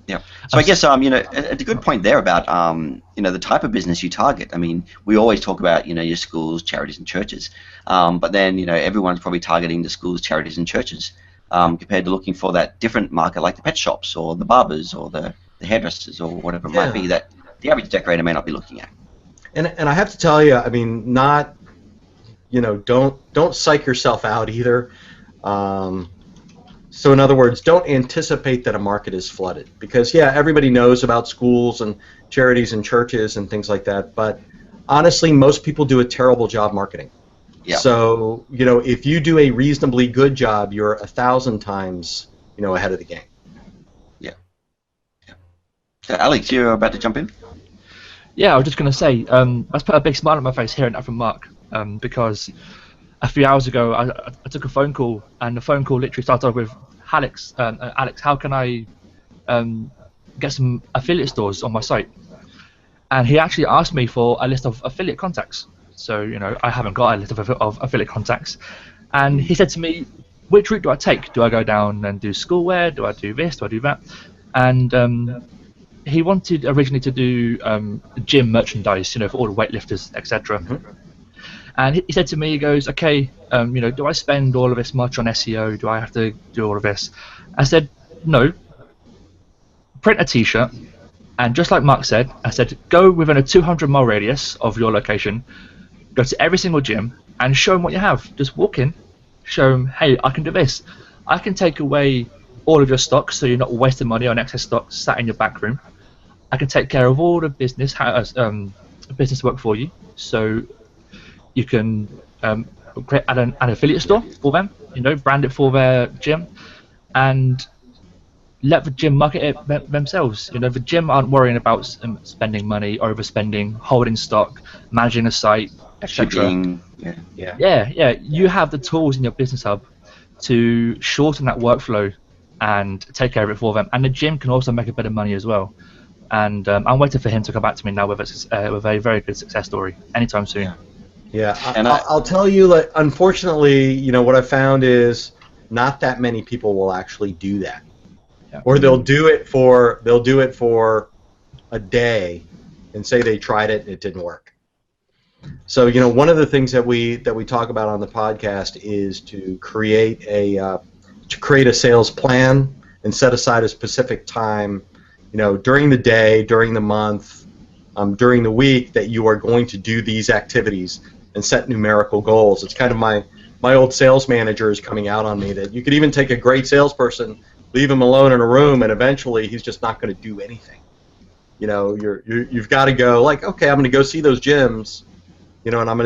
Yeah. So I guess it's a good point there about the type of business you target. I mean, we always talk about your schools, charities, and churches, but then everyone's probably targeting the schools, charities, and churches compared to looking for that different market like the pet shops or the barbers or the hairdressers or whatever it might be that the average decorator may not be looking at. And I have to tell you, I mean, don't psych yourself out either. So in other words, don't anticipate that a market is flooded, because everybody knows about schools and charities and churches and things like that, but honestly, most people do a terrible job marketing. Yeah. So if you do a reasonably good job, you're 1,000 times ahead of the game. Yeah. So Alex, you're about to jump in? Yeah, I was just going to say, let's put a big smile on my face hearing that from Mark, because a few hours ago I took a phone call, and the phone call literally started off with, Alex, how can I get some affiliate stores on my site? And he actually asked me for a list of affiliate contacts. So, I haven't got a list of affiliate contacts. And he said to me, which route do I take? Do I go down and do schoolwear? Do I do this? Do I do that? And he wanted originally to do gym merchandise, for all the weightlifters, etc. Mm-hmm. And he said to me, he goes, okay, do I spend all of this much on SEO? Do I have to do all of this? I said, no. Print a t-shirt, and just like Mark said, I said, go within a 200-mile radius of your location, go to every single gym, and show them what you have. Just walk in, show them, hey, I can do this. I can take away all of your stock, so you're not wasting money on excess stock sat in your back room. I can take care of all the business work for you, so you can add an affiliate store for them, brand it for their gym, and let the gym market it themselves. The gym aren't worrying about spending money, overspending, holding stock, managing a site, etc. Yeah. You have the tools in your business hub to shorten that workflow and take care of it for them. And the gym can also make a bit of money as well. And I'm waiting for him to come back to me now with a very, very good success story anytime soon. Yeah, I'll tell you, unfortunately, what I've found is not that many people will actually do that. Yeah. Or they'll do it for a day and say they tried it and it didn't work. So, one of the things that we talk about on the podcast is to create a sales plan and set aside a specific time, during the day, during the month, during the week, that you are going to do these activities and set numerical goals. It's kind of my my old sales manager is coming out on me that you could even take a great salesperson, leave him alone in a room, and eventually he's just not going to do anything. You know, you've got to go like, okay, I'm going to go see those gyms, you know, and I'm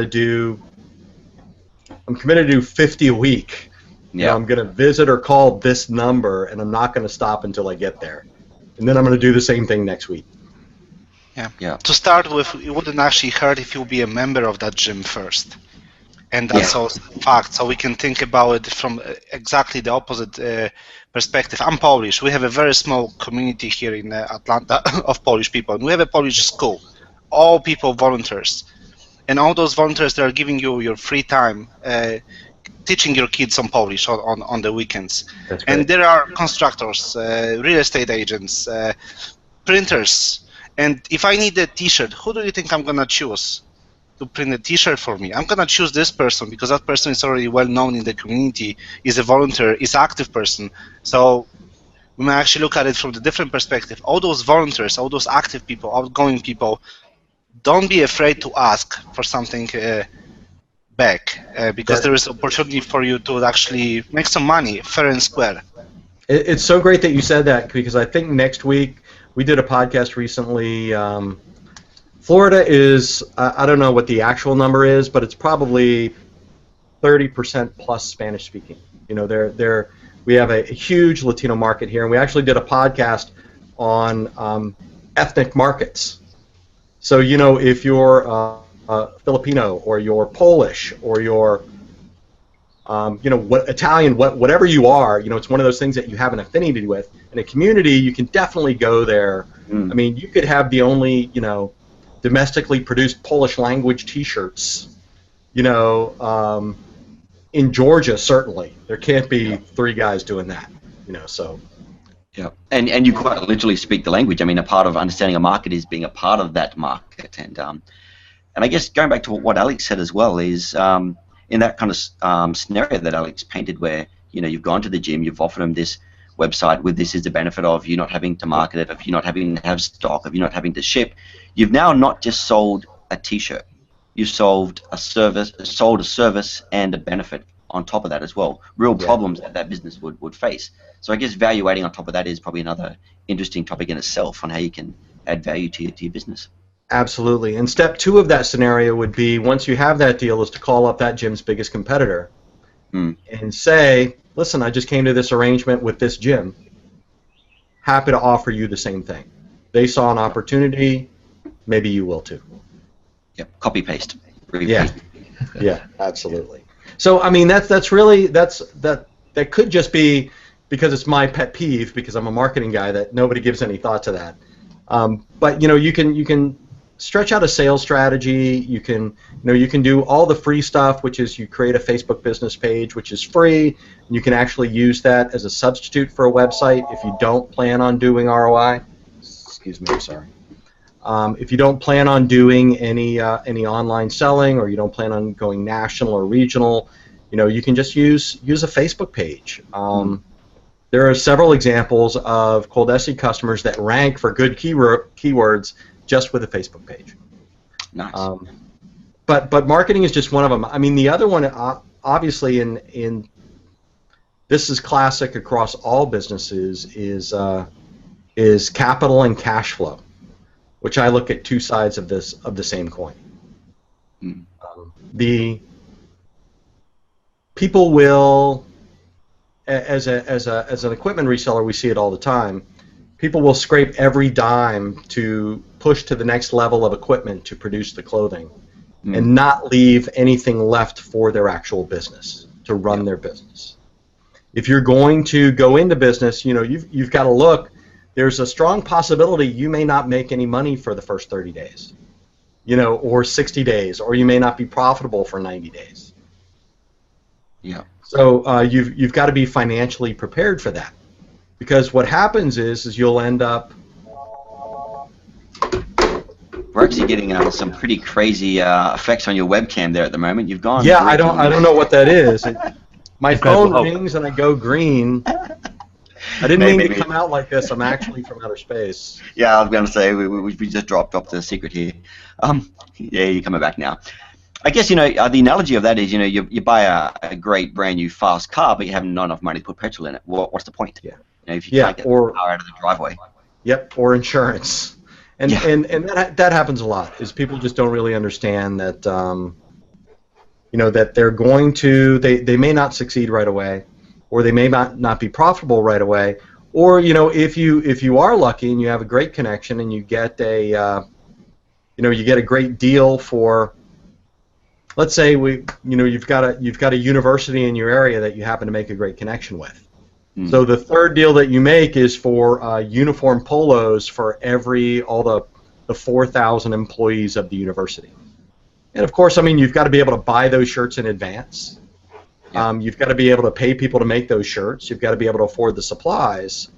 committed to do 50 a week. You know, I'm going to visit or call this number, and I'm not going to stop until I get there. And then I'm going to do the same thing next week. Yeah. To start with, it wouldn't actually hurt if you be a member of that gym first. And that's also a fact. So we can think about it from exactly the opposite perspective. I'm Polish. We have a very small community here in Atlanta of Polish people. And we have a Polish school. All people volunteers. And all those volunteers, they are giving you your free time, teaching your kids some Polish on the weekends. That's great. And there are constructors, real estate agents, printers. And if I need a t-shirt, who do you think I'm going to choose to print a t-shirt for me? I'm going to choose this person because that person is already well known in the community, is a volunteer, is an active person. So we may actually look at it from the different perspective. All those volunteers, all those active people, outgoing people, don't be afraid to ask for something back because there is opportunity for you to actually make some money fair and square. It's so great that you said that, because I think next week we did a podcast recently. Florida is, I don't know what the actual number is, but it's probably 30% plus Spanish speaking. You know, we have a huge Latino market here, and we actually did a podcast on ethnic markets. So, you know, if you're Filipino or you're Polish or you're, you know, Italian, whatever you are, you know, it's one of those things that you have an affinity with. In a community, you can definitely go there. I mean, you could have the only, you know, domestically produced Polish language T-shirts, you know, in Georgia, certainly. There can't be three guys doing that, you know, so. Yeah, and you quite literally speak the language. I mean, a part of understanding a market is being a part of that market. And I guess going back to what Alex said as well is in that kind of scenario that Alex painted where, you know, you've gone to the gym, you've offered them this website with this is the benefit of you not having to market it, of you not having to have stock, of you not having to ship. You've now not just sold a T-shirt. You've sold a service and a benefit on top of that as well. Real problems that business would face. So I guess valuating on top of that is probably another interesting topic in itself on how you can add value to your business. Absolutely. And step two of that scenario would be, once you have that deal, is to call up that gym's biggest competitor and say, listen, I just came to this arrangement with this gym. Happy to offer you the same thing. They saw an opportunity. Maybe you will too. Yep. Copy paste. Yeah. Yeah. Absolutely. So I mean, that could just be because it's my pet peeve, because I'm a marketing guy, that nobody gives any thought to that. But you know, you can stretch out a sales strategy. You can do all the free stuff, which is you create a Facebook business page, which is free. And you can actually use that as a substitute for a website if you don't plan on doing ROI. Excuse me, I'm sorry. If you don't plan on doing any online selling, or you don't plan on going national or regional, you know, you can just use a Facebook page. There are several examples of ColDesi customers that rank for good keywords just with a Facebook page. Nice. But marketing is just one of them. I mean, the other one, obviously, in this is classic across all businesses, is capital and cash flow, which I look at two sides of the same coin. The people will, as an equipment reseller, we see it all the time. People will scrape every dime to push to the next level of equipment to produce the clothing, and not leave anything left for their actual business, to run their business. If you're going to go into business, you know, you've got to look. There's a strong possibility you may not make any money for the first 30 days, you know, or 60 days, or you may not be profitable for 90 days. Yeah. So you've got to be financially prepared for that, because what happens is you'll end up. We're actually getting some pretty crazy effects on your webcam there at the moment. You've gone. Yeah, I don't know what that is. My phone rings and I go green. I didn't mean to come out like this. I'm actually from outer space. Yeah, I was going to say we just dropped the secret here. Yeah, you're coming back now. I guess, the analogy of that is, you buy a great brand new fast car, but you have not enough money to put petrol in it. What's the point? Yeah. If you can't get the car out of the driveway. Yep, or insurance. And that happens a lot, is people just don't really understand that, that they're going to, they may not succeed right away, or they may not be profitable right away, or, if you are lucky and you have a great connection and you get a great deal for, let's say you've got a university in your area that you happen to make a great connection with. Mm. So the third deal that you make is for uniform polos for all the 4,000 employees of the university. And of course, you've got to be able to buy those shirts in advance. Yeah. You've got to be able to pay people to make those shirts. You've got to be able to afford the supplies,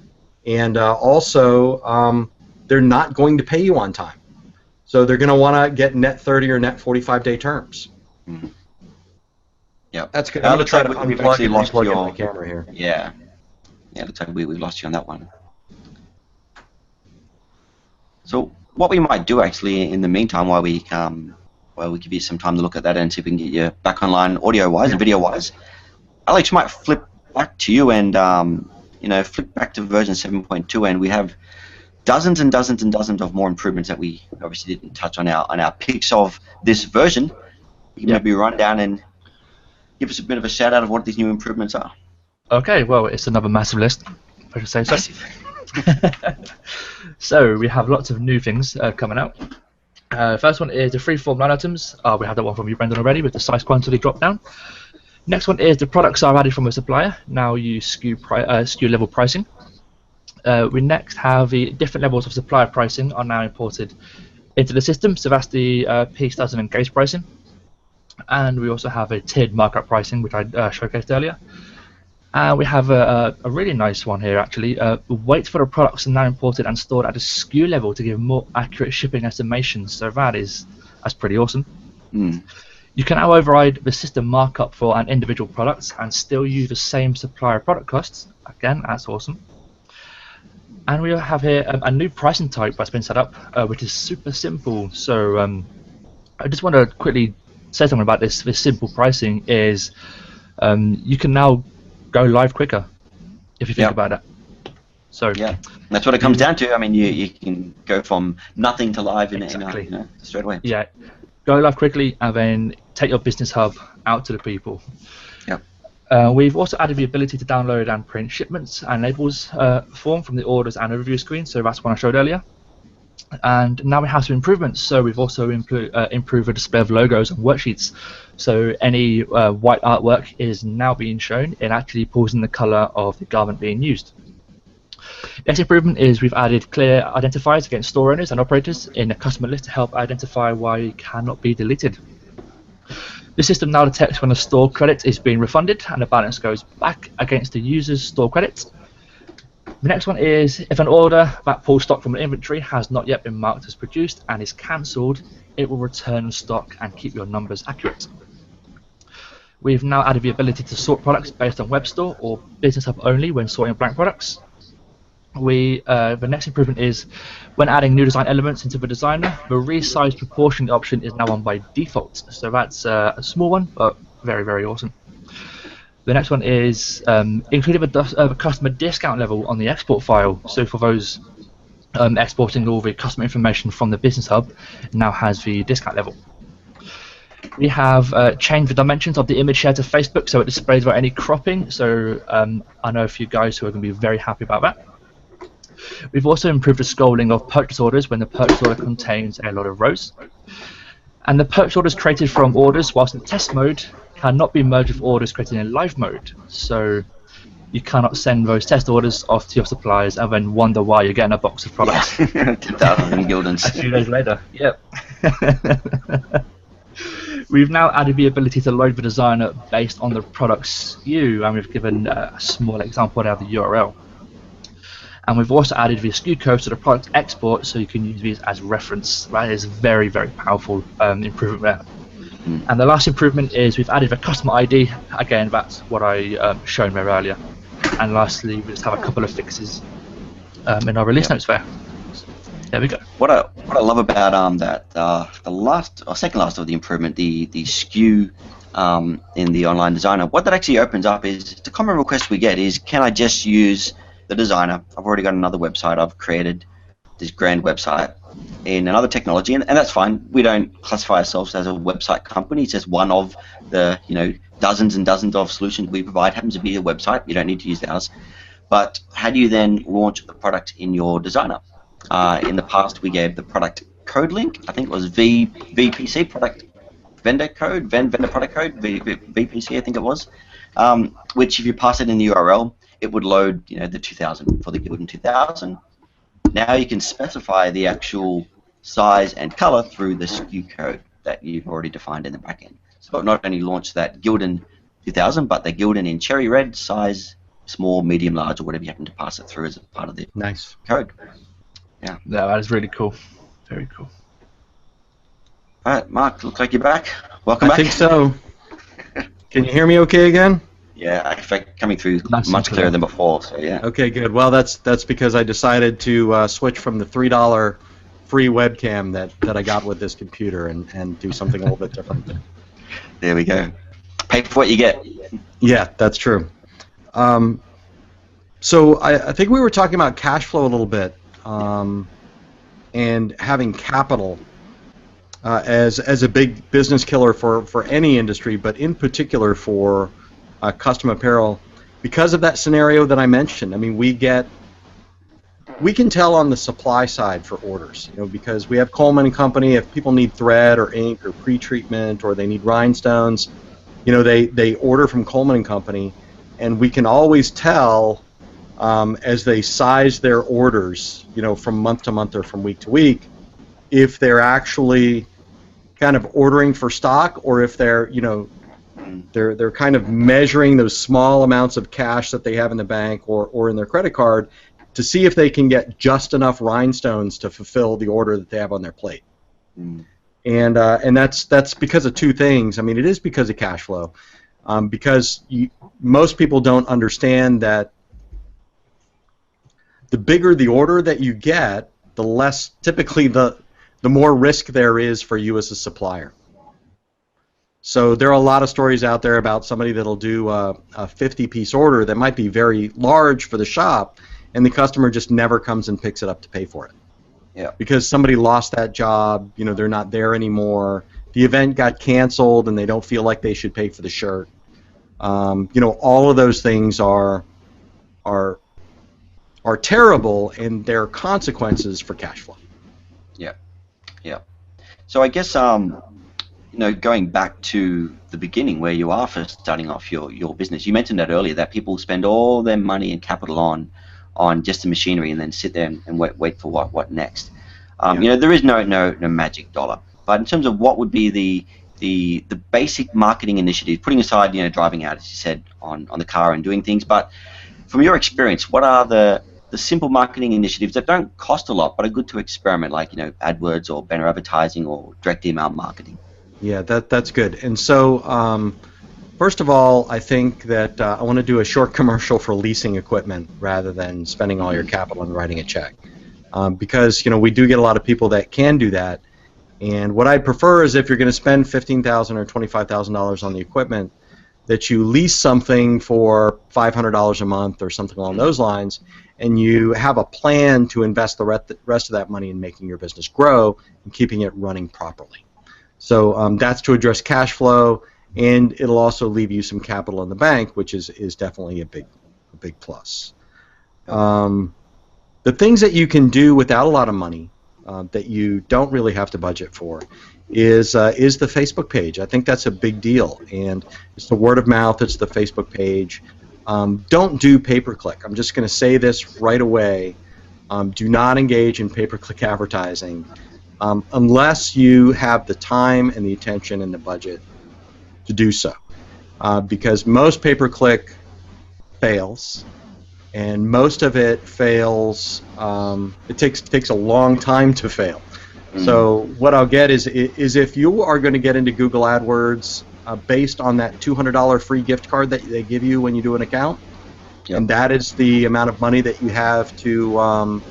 and also they're not going to pay you on time. So they're going to want to get net 30 or net 45-day terms. Mm-hmm. Yeah, that's good. I'm going to try to we've actually lost your camera here. Yeah, looks like we've lost you on that one. So what we might do actually in the meantime, while we give you some time to look at that and see if we can get you back online audio-wise and video-wise, Alex might flip back to you and flip back to version 7.2, and we have dozens and dozens and dozens of more improvements that we obviously didn't touch on our picks of this version. You can maybe run down and give us a bit of a shout out of what these new improvements are. Okay, well, it's another massive list, if I should say so. So we have lots of new things coming out. First one is the freeform line items. We have that one from you, Brenden, already with the size quantity drop down. Next one is the products are added from a supplier. Now you SKU level pricing. We next have the different levels of supplier pricing are now imported into the system. So that's the piece, dozen, and case pricing. And we also have a tiered markup pricing, which I showcased earlier. And we have a really nice one here, actually. Weight for the products are now imported and stored at a SKU level to give more accurate shipping estimations. So that's pretty awesome. Mm. You can now override the system markup for an individual product and still use the same supplier product costs. Again, that's awesome. And we have here a new pricing type that's been set up, which is super simple. So I just want to quickly say something about this. This simple pricing is you can now go live quicker if you think about it. So yeah, that's what it comes down to. You can go from nothing to live in straight away. Yeah, go live quickly and then take your business hub out to the people. Yeah. We've also added the ability to download and print shipments and labels form from the orders and overview screen. So that's one I showed earlier. And now we have some improvements. So we've also improved the display of logos and worksheets. So any white artwork is now being shown. It actually pulls in the color of the garment being used. Next improvement is we've added clear identifiers against store owners and operators in the customer list to help identify why it cannot be deleted. The system now detects when a store credit is being refunded and the balance goes back against the user's store credits. The next one is if an order that pulls stock from an inventory has not yet been marked as produced and is cancelled, it will return stock and keep your numbers accurate. We've now added the ability to sort products based on web store or business hub only when sorting blank products. The next improvement is when adding new design elements into the designer, the resize proportion option is now on by default. So that's a small one, but very, very awesome. The next one is including a customer discount level on the export file. So for those exporting all the customer information from the business hub, it now has the discount level. We have changed the dimensions of the image share to Facebook so it displays without any cropping. So I know a few guys who are going to be very happy about that. We've also improved the scrolling of purchase orders when the purchase order contains a lot of rows. And the purchase orders created from orders whilst in test mode cannot be merged with orders created in live mode. So you cannot send those test orders off to your suppliers and then wonder why you're getting a box of products. 10,000 guildens. A few days later, yep. We've now added the ability to load the designer based on the product SKU, and we've given a small example there of the URL. And we've also added the SKU codes to the product export so you can use these as reference. That is very, very powerful improvement there. And the last improvement is we've added a customer ID. Again, that's what I shown there earlier. And lastly, we just have a couple of fixes in our release notes there. There we go. What I love about that the last or second last of the improvement, the SKU in the online designer, what that actually opens up is the common request we get is, can I just use the designer? I've already got another website. I've created this grand website in another technology, and that's fine. We don't classify ourselves as a website company. It's just one of the dozens and dozens of solutions we provide. Happens to be a website. You don't need to use ours. But how do you then launch the product in your designer? In the past, we gave the product code link. I think it was VPC, product vendor code, vendor product code, VPC, I think it was. Which, if you pass it in the URL, it would load, the 2000 for the Gildan 2000. Now you can specify the actual size and color through the SKU code that you've already defined in the backend. So it not only launched that Gildan 2000, but the Gildan in cherry red, size small, medium, large, or whatever you happen to pass it through as a part of the code. Yeah. No, that is really cool. Very cool. All right, Mark, looks like you're back. Welcome back. I think so. Can you hear me okay again? Yeah, in fact, coming through much clearer than before, so yeah. Okay, good. Well, that's because I decided to switch from the $3 free webcam that I got with this computer and do something a little bit different. There we go. Pay for what you get. Yeah, that's true. So I think we were talking about cash flow a little bit, and having capital as a big business killer for any industry, but in particular for custom apparel, because of that scenario that I mentioned. I mean, we can tell on the supply side for orders, because we have Coleman and Company. If people need thread or ink or pre-treatment, or they need rhinestones, they order from Coleman and Company, and we can always tell as they size their orders, from month to month or from week to week, if they're actually kind of ordering for stock, or if they're they're kind of measuring those small amounts of cash that they have in the bank or in their credit card to see if they can get just enough rhinestones to fulfill the order that they have on their plate. And that's because of two things. I mean, it is because of cash flow, because most people don't understand that the bigger the order that you get, the less typically the more risk there is for you as a supplier. So there are a lot of stories out there about somebody that'll do a 50-piece order that might be very large for the shop, and the customer just never comes and picks it up to pay for it. Yeah. Because somebody lost that job, they're not there anymore. The event got canceled, and they don't feel like they should pay for the shirt. All of those things are terrible, and there are consequences for cash flow. Yeah. Yeah. So I guess going back to the beginning where you are first starting off your business, you mentioned that earlier, that people spend all their money and capital on just the machinery and then sit there and wait for what next. There is no magic dollar. But in terms of what would be the basic marketing initiative, putting aside driving out, as you said, on the car and doing things, but from your experience, what are the simple marketing initiatives that don't cost a lot but are good to experiment, like AdWords or banner advertising or direct email marketing? Yeah, that's good. And so, first of all, I think that I want to do a short commercial for leasing equipment rather than spending all your capital and writing a check, because we do get a lot of people that can do that. And what I prefer is, if you're going to spend $15,000 or $25,000 on the equipment, that you lease something for $500 a month or something along those lines, and you have a plan to invest the rest of that money in making your business grow and keeping it running properly. So that's to address cash flow, and it'll also leave you some capital in the bank, which is definitely a big plus. The things that you can do without a lot of money, that you don't really have to budget for, is the Facebook page. I think that's a big deal, and it's the word of mouth. It's the Facebook page. Don't do pay-per-click. I'm just going to say this right away. Do not engage in pay-per-click advertising unless you have the time and the attention and the budget to do so, because most pay-per-click fails, and most of it fails. It takes a long time to fail. So what I'll get is if you are going to get into Google AdWords based on that $200 free gift card that they give you when you do an account, and that is the amount of money that you have to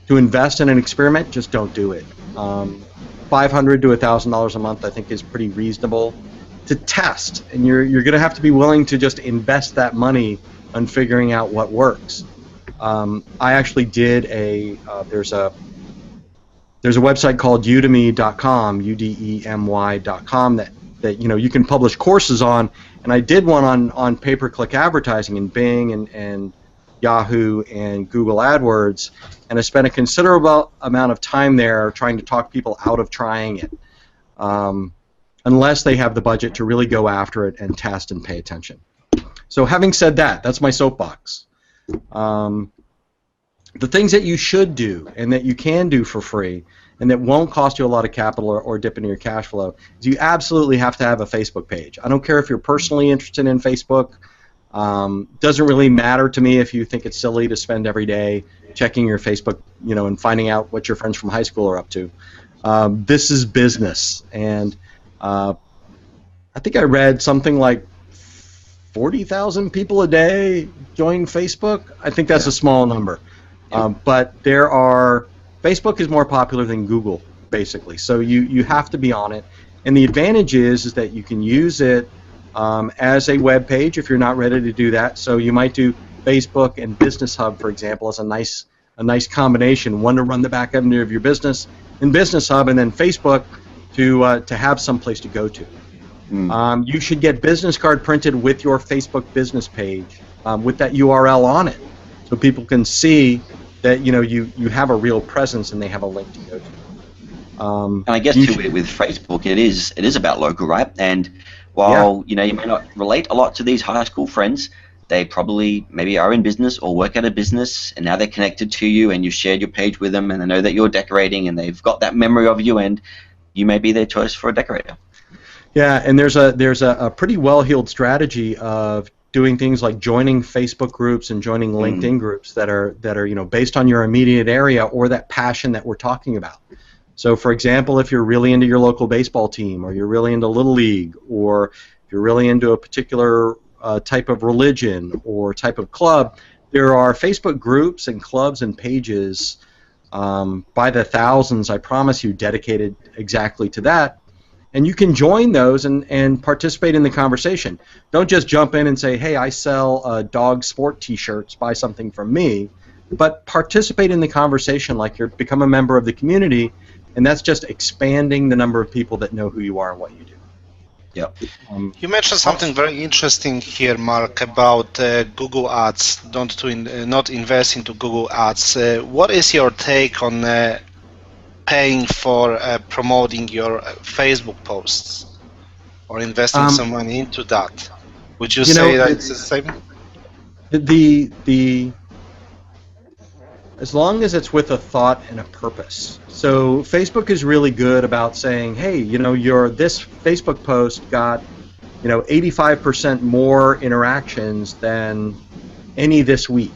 to invest in an experiment, just don't do it. $500 to $1,000 a month, I think, is pretty reasonable to test, and you're going to have to be willing to just invest that money on figuring out what works. I actually did there's a website called Udemy.com, UDEMY.com that you can publish courses on, and I did one on pay-per-click advertising in Bing and Yahoo and Google AdWords, and I spent a considerable amount of time there trying to talk people out of trying it, unless they have the budget to really go after it and test and pay attention. So having said that, that's my soapbox. The things that you should do and that you can do for free and that won't cost you a lot of capital or dip into your cash flow is you absolutely have to have a Facebook page. I don't care if you're personally interested in Facebook. Doesn't really matter to me if you think it's silly to spend every day checking your Facebook, and finding out what your friends from high school are up to. This is business, and I think I read something like 40,000 people a day join Facebook. I think that's a small number. But Facebook is more popular than Google, basically. So you have to be on it. And the advantage is that you can use it as a web page if you're not ready to do that. So you might do Facebook and Business Hub, for example, as a nice combination. One to run the back end of your business in Business Hub, and then Facebook to have some place to go to. You should get business card printed with your Facebook business page with that URL on it, so people can see that you have a real presence and they have a link to go to. And I guess too, with Facebook, it is about local, right? And while you may not relate a lot to these high school friends, they probably maybe are in business or work at a business, and now they're connected to you, and you shared your page with them, and they know that you're decorating, and they've got that memory of you, and you may be their choice for a decorator. Yeah, and there's a pretty well-heeled strategy of doing things like joining Facebook groups and joining LinkedIn groups that are based on your immediate area or that passion that we're talking about. So, for example, if you're really into your local baseball team, or you're really into Little League, or if you're really into a particular type of religion or type of club, there are Facebook groups and clubs and pages by the thousands, I promise you, dedicated exactly to that. And you can join those and participate in the conversation. Don't just jump in and say, hey, I sell dog sport t-shirts, buy something from me. But participate in the conversation like you're become a member of the community, and that's just expanding the number of people that know who you are and what you do. Yep. You mentioned something very interesting here, Mark, about Google Ads. Not invest into Google Ads. What is your take on paying for promoting your Facebook posts or investing some money into that? Would you say that it's the same? As long as it's with a thought and a purpose. So Facebook is really good about saying, hey, this Facebook post got 85% more interactions than any this week,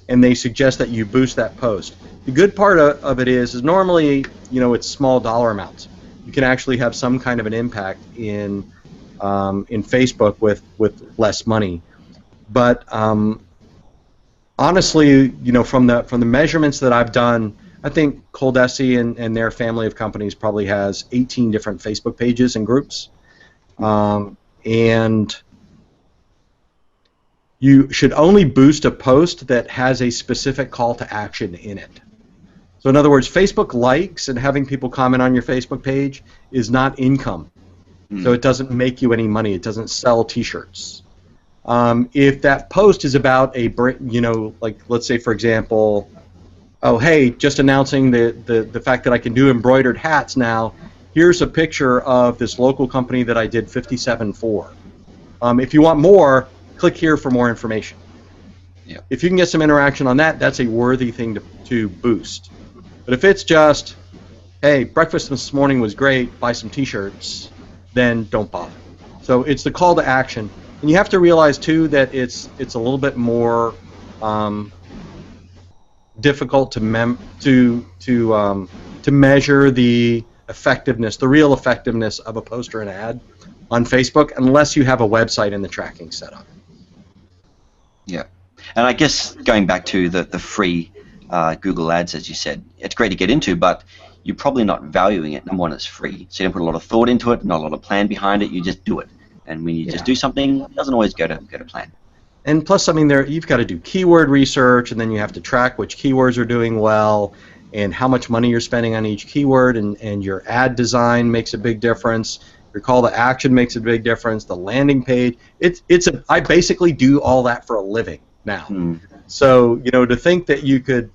and they suggest that you boost that post. The good part of it is normally, it's small dollar amounts. You can actually have some kind of an impact in Facebook with less money. But honestly, from the measurements that I've done, I think ColDesi and their family of companies probably has 18 different Facebook pages and groups, and you should only boost a post that has a specific call to action in it. So in other words, Facebook likes and having people comment on your Facebook page is not income. So it doesn't make you any money. It doesn't sell T-shirts. If that post is about like let's say for example, oh hey, just announcing the fact that I can do embroidered hats now. Here's a picture of this local company that I did 57 for. If you want more, click here for more information. Yeah. If you can get some interaction on that, that's a worthy thing to boost. But if it's just, hey, breakfast this morning was great, buy some T-shirts, then don't bother. So it's the call to action, and you have to realize too that it's a little bit more difficult to measure the effectiveness, the real effectiveness of a post or an ad on Facebook, unless you have a website and the tracking set up. Yeah, and I guess going back to the free Google Ads, as you said, it's great to get into, but you're probably not valuing it. Number one, it's free, so you don't put a lot of thought into it, not a lot of plan behind it. You just do it, and when you just do something, it doesn't always go to plan. And plus, I mean, you've got to do keyword research, and then you have to track which keywords are doing well, and how much money you're spending on each keyword, and your ad design makes a big difference. Your call to action makes a big difference. The landing page. I basically do all that for a living now. So to think that you could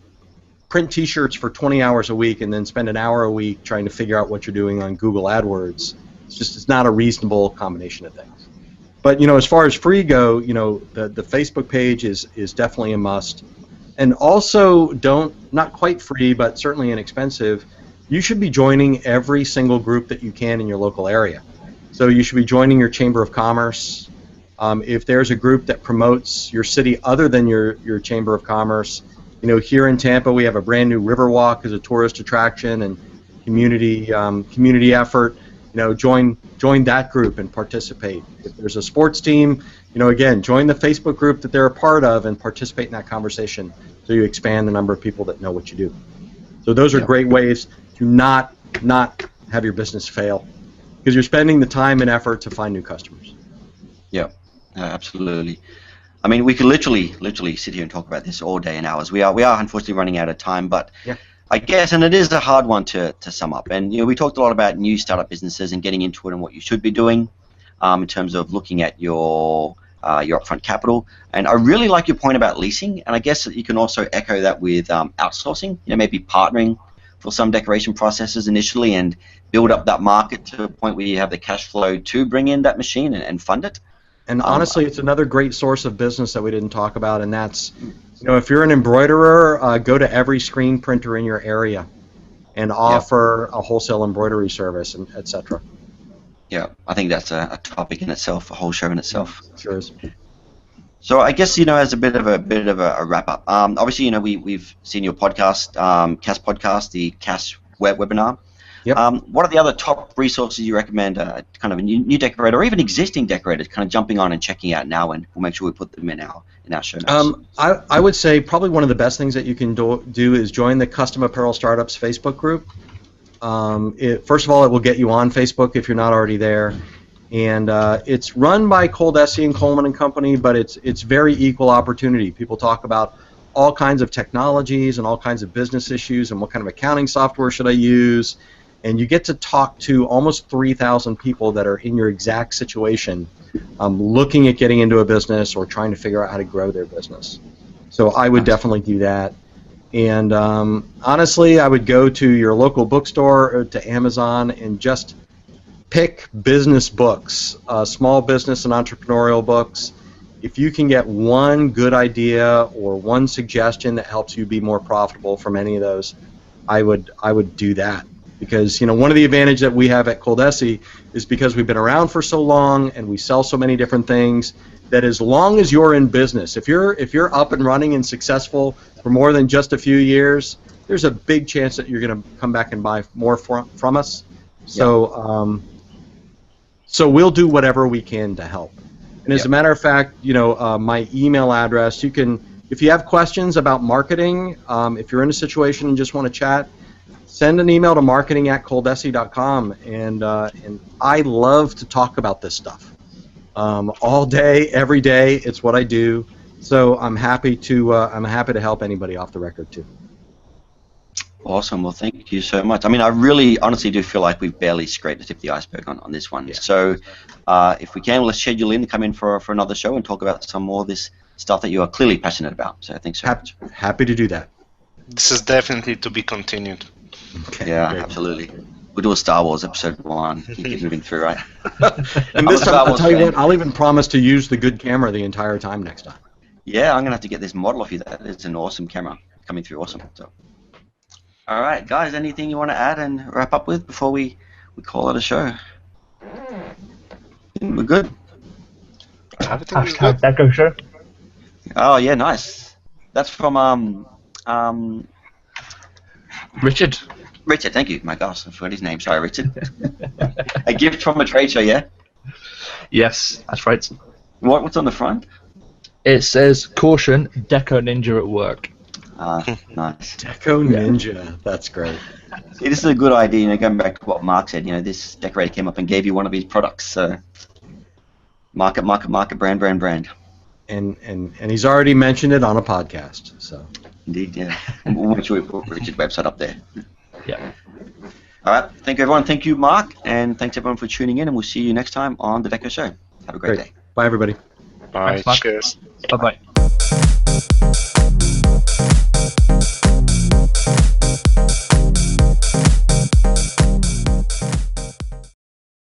print T-shirts for 20 hours a week and then spend an hour a week trying to figure out what you're doing on Google AdWords, it's not a reasonable combination of things. But as far as free go, the Facebook page is definitely a must. And also, not quite free, but certainly inexpensive, you should be joining every single group that you can in your local area. So you should be joining your Chamber of Commerce. If there's a group that promotes your city other than your Chamber of Commerce, here in Tampa we have a brand new Riverwalk as a tourist attraction and community effort. Join that group and participate. If there's a sports team, again, join the Facebook group that they're a part of and participate in that conversation so you expand the number of people that know what you do. So those are great ways to not have your business fail, because you're spending the time and effort to find new customers. Yeah, absolutely. I mean, we could literally sit here and talk about this all day and hours. We are unfortunately running out of time, but I guess, and it is a hard one to sum up. And we talked a lot about new startup businesses and getting into it and what you should be doing in terms of looking at your upfront capital. And I really like your point about leasing, and I guess that you can also echo that with outsourcing. Maybe partnering for some decoration processes initially and build up that market to a point where you have the cash flow to bring in that machine and fund it. And honestly, it's another great source of business that we didn't talk about, and that's, if you're an embroiderer, go to every screen printer in your area and offer a wholesale embroidery service, and etc. Yeah, I think that's a topic in itself, a whole show in itself. Sure is. So I guess as a bit of a wrap up. Obviously, we've seen your podcast, CAS podcast, the CAS webinar. Yep. What are the other top resources you recommend, kind of a new decorator or even existing decorators, kind of jumping on and checking out now, and we'll make sure we put them in our show notes. I would say probably one of the best things that you can do is join the Custom Apparel Startups Facebook group. First of all, it will get you on Facebook if you're not already there. And it's run by ColDesi and Coleman and Company, but it's very equal opportunity. People talk about all kinds of technologies and all kinds of business issues and what kind of accounting software should I use. And you get to talk to almost 3,000 people that are in your exact situation, looking at getting into a business or trying to figure out how to grow their business. So I would definitely do that. And honestly, I would go to your local bookstore or to Amazon and just pick business books, small business and entrepreneurial books. If you can get one good idea or one suggestion that helps you be more profitable from any of those, I would do that. Because one of the advantages that we have at ColDesi is because we've been around for so long and we sell so many different things, that as long as you're in business, if you're up and running and successful for more than just a few years, there's a big chance that you're going to come back and buy more from us. So so we'll do whatever we can to help. And as a matter of fact, my email address, you can, if you have questions about marketing, if you're in a situation and just want to chat, send an email to marketing@coldesi.com, and I love to talk about this stuff all day, every day. It's what I do, so I'm happy to help anybody off the record too. Awesome. Well, thank you so much. I mean, I really, honestly do feel like we've barely scraped the tip of the iceberg on this one. Yeah. So, if we can, let's schedule in to come in for another show and talk about some more of this stuff that you are clearly passionate about. So, thanks so much. Happy to do that. This is definitely to be continued. Okay, yeah, great. Absolutely. We'll do a Star Wars episode 1. Keep moving through, right? And this time, I'll tell you what, I'll even promise to use the good camera the entire time next time. Yeah, I'm going to have to get this model off you. That is an awesome camera coming through. Awesome. So, all right, guys, anything you want to add and wrap up with before we call it a show? We're good. Hashtag DecoShow. Oh, yeah, nice. That's from Richard. Richard, thank you. My gosh, I forgot his name. Sorry, Richard. A gift from a trade show, yeah? Yes, that's right. What's on the front? It says, "Caution, Deco Ninja at work." Nice. Deco Ninja. That's great. See, this is a good idea. You know, going back to what Mark said. You know, this decorator came up and gave you one of his products. So, market, brand. And he's already mentioned it on a podcast. So. Indeed, yeah. We'll make sure we put Richard's website up there. Yeah. All right. Thank you, everyone. Thank you, Mark, and thanks everyone for tuning in. And we'll see you next time on the Deco Show. Have a great day. Bye, everybody. Bye. Thanks, Mark. Cheers. Bye-bye.